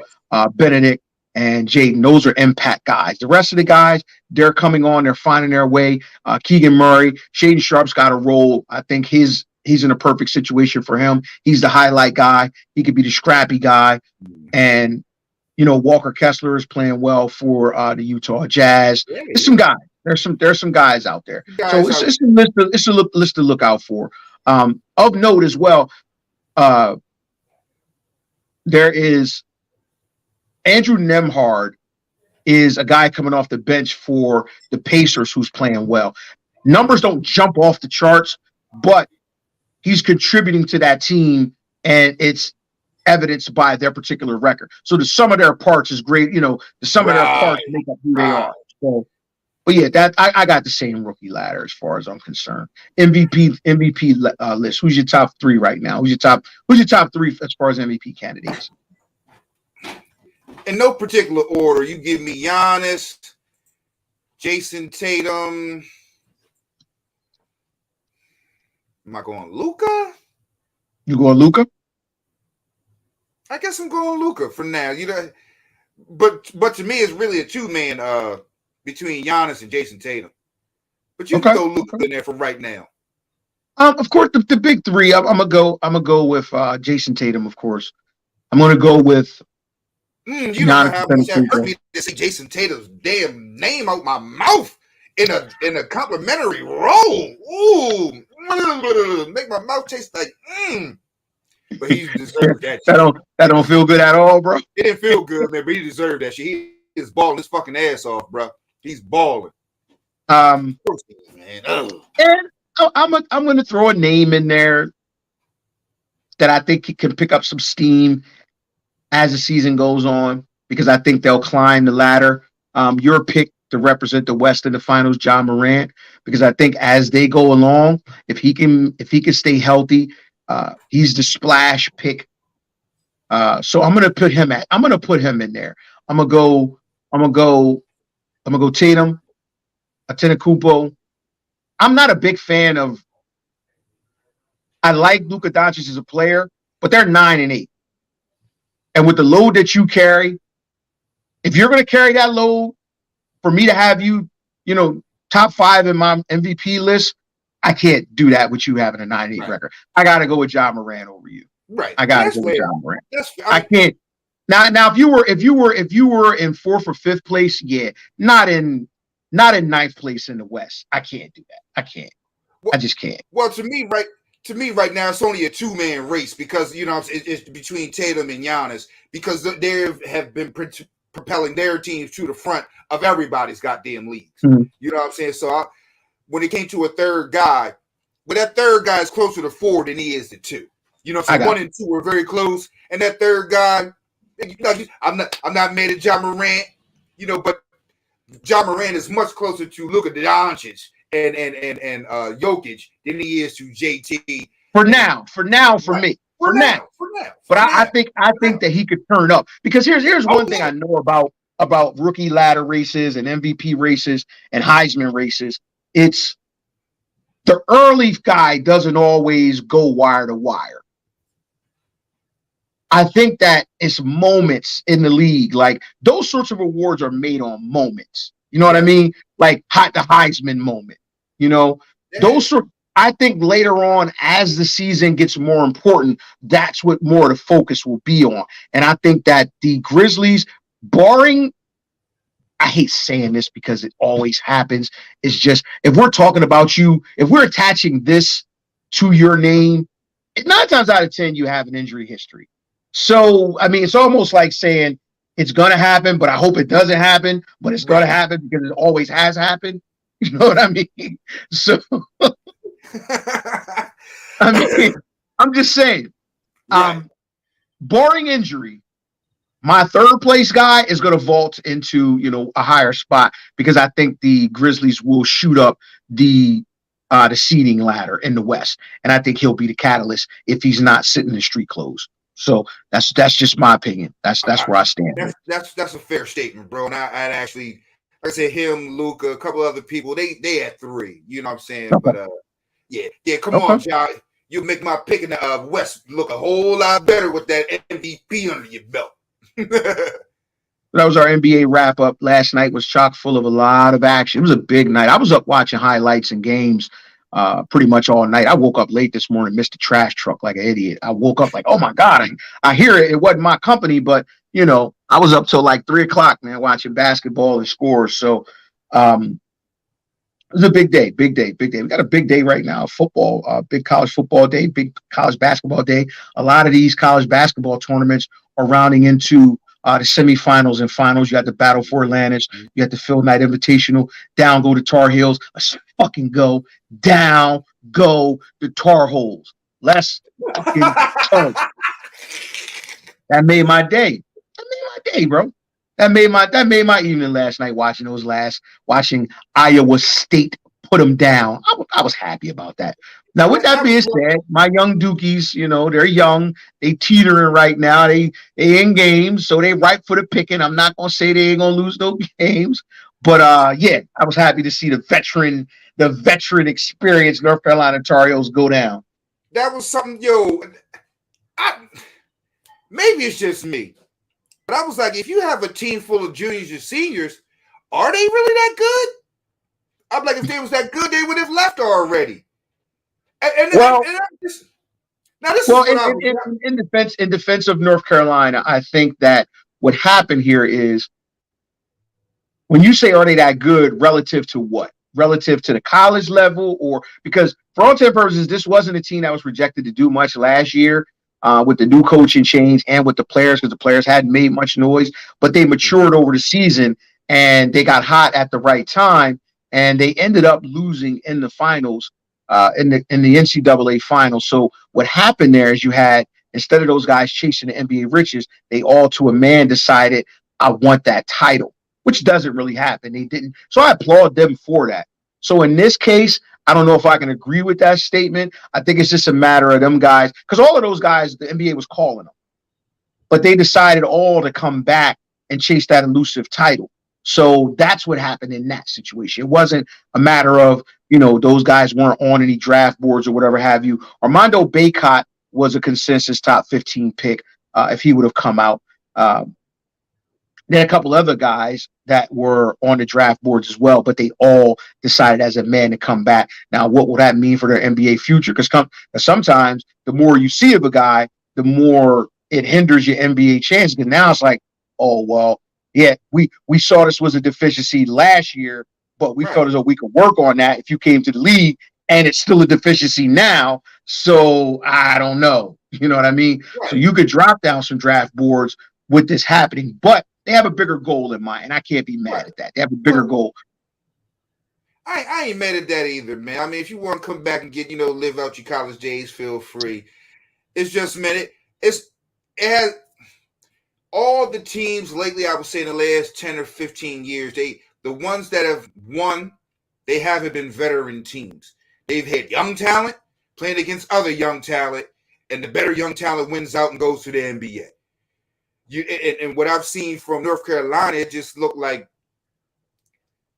Benedict, and Jaden. Those are impact guys. The rest of the guys, they're coming on, they're finding their way. Keegan Murray, Shaden Sharp's got a role. I think he's in a perfect situation for him. He's the highlight guy. He could be the scrappy guy. And, you know, Walker Kessler is playing well for the Utah Jazz. There's some guys. There's some guys out there. So it's a list to look out for. Of note as well, there is Andrew Nembhard is a guy coming off the bench for the Pacers who's playing well. Numbers don't jump off the charts, but he's contributing to that team, and it's evidenced by their particular record. So the sum of their parts is great. You know, the sum of their parts make up who they are. So, but yeah, that I got the same rookie ladder as far as I'm concerned. MVP list. Who's your top 3 right now? Who's your top 3 as far as MVP candidates? In no particular order, you give me Giannis, Jason Tatum. Am I going Luka? You going Luka? I guess I'm going Luka for now. You know, but to me, it's really a 2-man between Giannis and Jason Tatum. But you can go Luka in there for right now. Of course, the big 3. I'm gonna go with Jason Tatum. Of course, I'm gonna go with. You know how much that hurt me to see Jason Tatum's damn name out my mouth in a complimentary role. Ooh, make my mouth taste like. But he deserved that. that don't feel good at all, bro. It didn't feel good, man. But he deserved that shit. He is balling his fucking ass off, bro. He's balling. And I'm gonna throw a name in there that I think can pick up some steam as the season goes on, because I think they'll climb the ladder. Your pick to represent the West in the finals, Ja Morant, because I think as they go along, if he can stay healthy, he's the splash pick. So I'm gonna put him in there. I'm gonna go Tatum, Antetokounmpo. I'm not a big fan of. I like Luka Doncic as a player, but they're 9 and 8. And with the load that you carry, if you're going to carry that load, for me to have you, you know, top 5 in my MVP list, I can't do that with you having a 9-8 record. I got to go with Ja Morant over you. Right. I got to go with Ja Morant. I can't. Now, if you were in 4th or 5th place, yeah, not in 9th place in the West. I can't do that. I can't. I just can't. Well, to me right now, it's only a 2-man race because, you know, it's between Tatum and Giannis because they have been propelling their teams to the front of everybody's goddamn leagues. Mm-hmm. You know what I'm saying? So when it came to a third guy, but that third guy is closer to 4 than he is to 2. You know, so 1 and 2 are very close, and that third guy, you know, I'm not mad at Ja Morant, you know, but Ja Morant is much closer to Luka Doncic and Jokic than he is to JT. For now, for me. But I think that he could turn up, because here's one thing I know about rookie ladder races and MVP races and Heisman races. It's the early guy doesn't always go wire to wire. I think that it's moments in the league. Like, those sorts of awards are made on moments. You know what I mean? Like the Heisman moment. You know, I think later on, as the season gets more important, that's what more of the focus will be on. And I think that the Grizzlies, barring, I hate saying this because it always happens, is just if we're talking about you, if we're attaching this to your name, 9 times out of 10, you have an injury history. So, I mean, it's almost like saying it's going to happen, but I hope it doesn't happen, but it's going to happen because it always has happened. You know what I mean? So, I mean, I'm just saying, barring injury, my third place guy is going to vault into, a higher spot because I think the Grizzlies will shoot up the seeding ladder in the West, and I think he'll be the catalyst if he's not sitting in street clothes. So that's just my opinion. That's where I stand. That's a fair statement, bro. And I'd actually, like I said, him, Luka, a couple other people, they at 3. You know what I'm saying? Okay. But come on, y'all. You make my pick in the West look a whole lot better with that MVP under your belt. That was our NBA wrap up. Last night was chock full of a lot of action. It was a big night. I was up watching highlights and games pretty much all night. I woke up late this morning, missed the trash truck like an idiot. I woke up like, oh my God, I hear it. It wasn't my company, but I was up till like 3:00, man, watching basketball and scores. So it was a big day. We got a big day right now. Football, big college football day, big college basketball day. A lot of these college basketball tournaments are rounding into the semifinals and finals. You got the Battle for Atlantis. You got the Phil Knight Invitational. Down go the Tar Heels. Let's fucking go. Down go the Tar Holes. Let's fucking go. That made my day. Bro. That made my evening last night watching Iowa State put them down. I was happy about that. Now, with that being said, my young Dukies, they're young. They teetering right now. They in games, so they ripe for the picking. I'm not gonna say they ain't gonna lose no games, but I was happy to see the veteran experience North Carolina Tar Heels go down. That was something, maybe it's just me, but I was like, if you have a team full of juniors and seniors, are they really that good? I'm like, if they was that good, they would have left already. In defense of North Carolina, I think that what happened here is when you say are they that good relative to what? Relative to the college level, or because for all intents and purposes, this wasn't a team that was projected to do much last year with the new coaching change and with the players, because the players hadn't made much noise, but they matured over the season and they got hot at the right time, and they ended up losing in the finals. In the NCAA finals. So what happened there is you had, instead of those guys chasing the NBA riches, they all to a man decided, I want that title, which doesn't really happen. They didn't. So I applaud them for that. So in this case, I don't know if I can agree with that statement. I think it's just a matter of them guys, because all of those guys, the NBA was calling them, but they decided all to come back and chase that elusive title. So that's what happened in that situation. It wasn't a matter of, those guys weren't on any draft boards or whatever have you. Armando Bacot was a consensus top 15 pick if he would have come out. Then a couple other guys that were on the draft boards as well, but they all decided as a man to come back. Now, what will that mean for their NBA future? Because sometimes the more you see of a guy, the more it hinders your NBA chance. Because now it's like, oh, well, yeah, we saw this was a deficiency last year, but we felt as though we could work on that if you came to the league, and it's still a deficiency now. So I don't know. You know what I mean? Right. So you could drop down some draft boards with this happening, but they have a bigger goal in mind, and I can't be mad at that. They have a bigger goal. I ain't mad at that either, man. I mean, if you want to come back and get, live out your college days, feel free. It's just, man, it has all the teams lately, I would say in the last 10 or 15 years, the ones that have won, they haven't been veteran teams. They've had young talent playing against other young talent, and the better young talent wins out and goes to the NBA. And what I've seen from North Carolina, it just looked like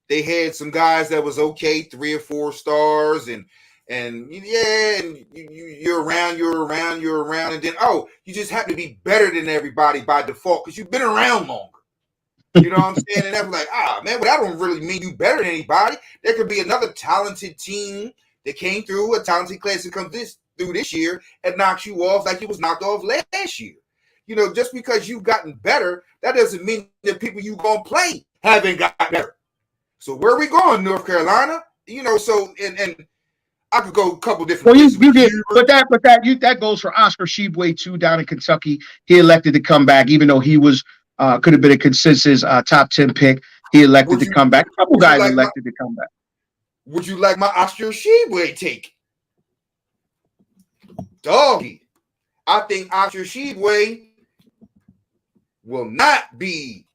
they had some guys that was okay, 3 or 4 stars, and you're around, and then you just happen to be better than everybody by default because you've been around longer. You know what I'm saying? And that was like, man, but that don't really mean you better than anybody. There could be another talented team They came through a talented class that comes through this year and knocks you off like you was knocked off last year. You know, just because you've gotten better, that doesn't mean that people you gonna play haven't got better. So where are we going, North Carolina? You know, so and I could go a couple different. Well, you did, but that goes for Oscar Tshiebwe too down in Kentucky. He elected to come back, even though he was could have been a consensus top 10 pick. He elected to come back. A couple guys elected to come back. Would you like my Oscar Tshiebwe take? Doggy, I think Oscar Tshiebwe will not be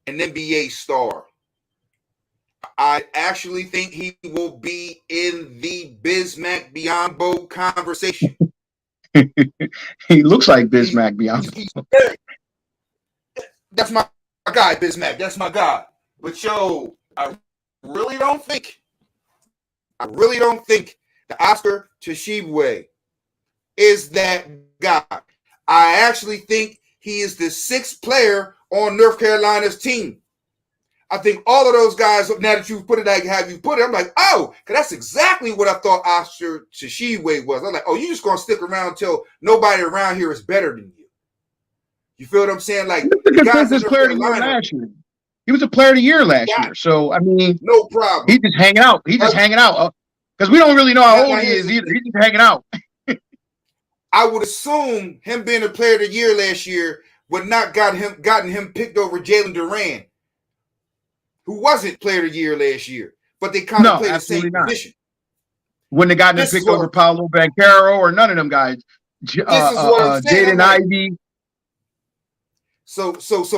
an NBA star. I actually think he will be in the Bismack Biyombo conversation. He looks like Bismack Biyombo. That's my guy, Bismack. That's my guy. But yo, I really don't think the Oscar Tshiebwe is that guy. I actually think he is the 6th player on North Carolina's team. I think all of those guys, now that you've put it like have you put it, I'm like, oh, because that's exactly what I thought Oscar Tshiebwe was. I'm like, oh, you're just going to stick around until nobody around here is better than you. You feel what I'm saying? Like, the guys in North Carolina, last year. He was a player of the year last year. So, I mean, no problem. He's just hanging out. Because we don't really know how old he is either. He's just hanging out. I would assume him being a player of the year last year would not gotten him picked over Jalen Duran, who wasn't player of the year last year, but they kind of played the same position. Wouldn't have gotten him picked over Paolo Banchero or none of them guys. Jaden Ivey. So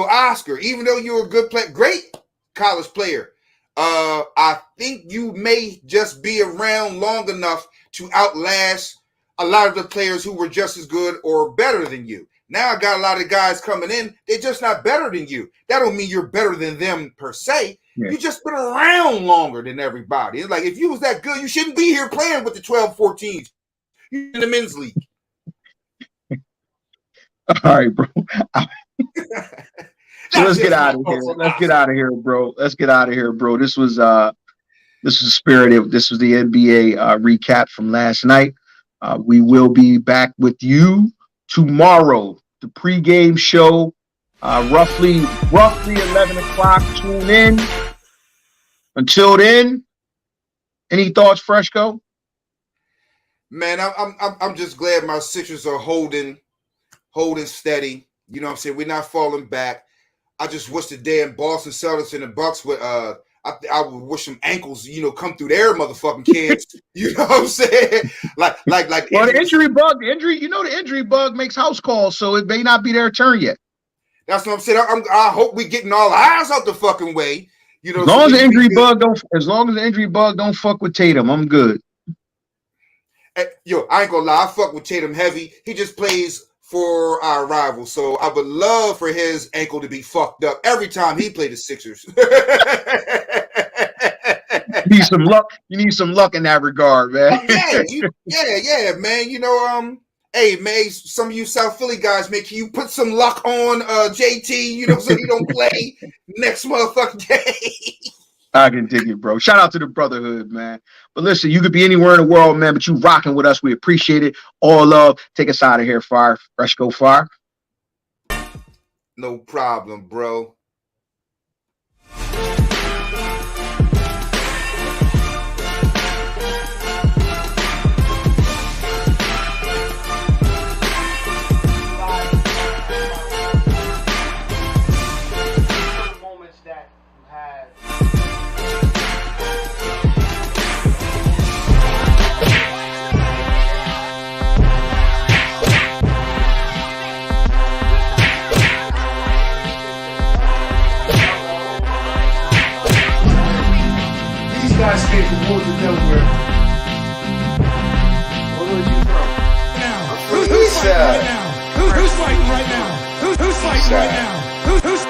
Oscar, even though you're a good player, great college player, I think you may just be around long enough to outlast a lot of the players who were just as good or better than you. Now I got a lot of guys coming in, they're just not better than you. That don't mean you're better than them per se. Yeah. You just been around longer than everybody. It's like if you was that good, you shouldn't be here playing with the 12-14s. You're in the men's league. All right, bro. So let's get out of here. Let's get out of here, bro. This was the spirit. This was the NBA recap from last night. We will be back with you tomorrow. The pregame show, roughly 11 o'clock. Tune in. Until then, any thoughts, Fresco? Man, I'm just glad my Sixers are holding steady. You know what I'm saying? We're not falling back. I just wish the damn Boston Celtics and the Bucks would I would wish some ankles, come through their motherfucking kids. You know what I'm saying? Like. Well, the injury bug makes house calls, so it may not be their turn yet. That's what I'm saying. I hope we getting all eyes out the fucking way. As long as the injury bug don't fuck with Tatum, I'm good. Hey, I ain't gonna lie, I fuck with Tatum heavy. He just plays for our rival, so I would love for his ankle to be fucked up every time he played the Sixers. You need some luck. You need some luck in that regard, man. Yeah, man. Hey, man, some of you South Philly guys, man, can you put some luck on JT, so he don't play next motherfucking day? I can dig it, bro. Shout out to the brotherhood, man. But listen, you could be anywhere in the world, man, but you rocking with us. We appreciate it. All love. Take us out of here, Fire. Fresco Fire. No problem, bro. Guys came from Woodland, Delaware. Where was you from? Who's fighting right now? Who's fighting right now? Who's fighting right now? Who's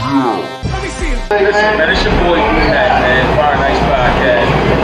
Listen, man, it's your boy Blue Hat, man. Fire Nights Podcast.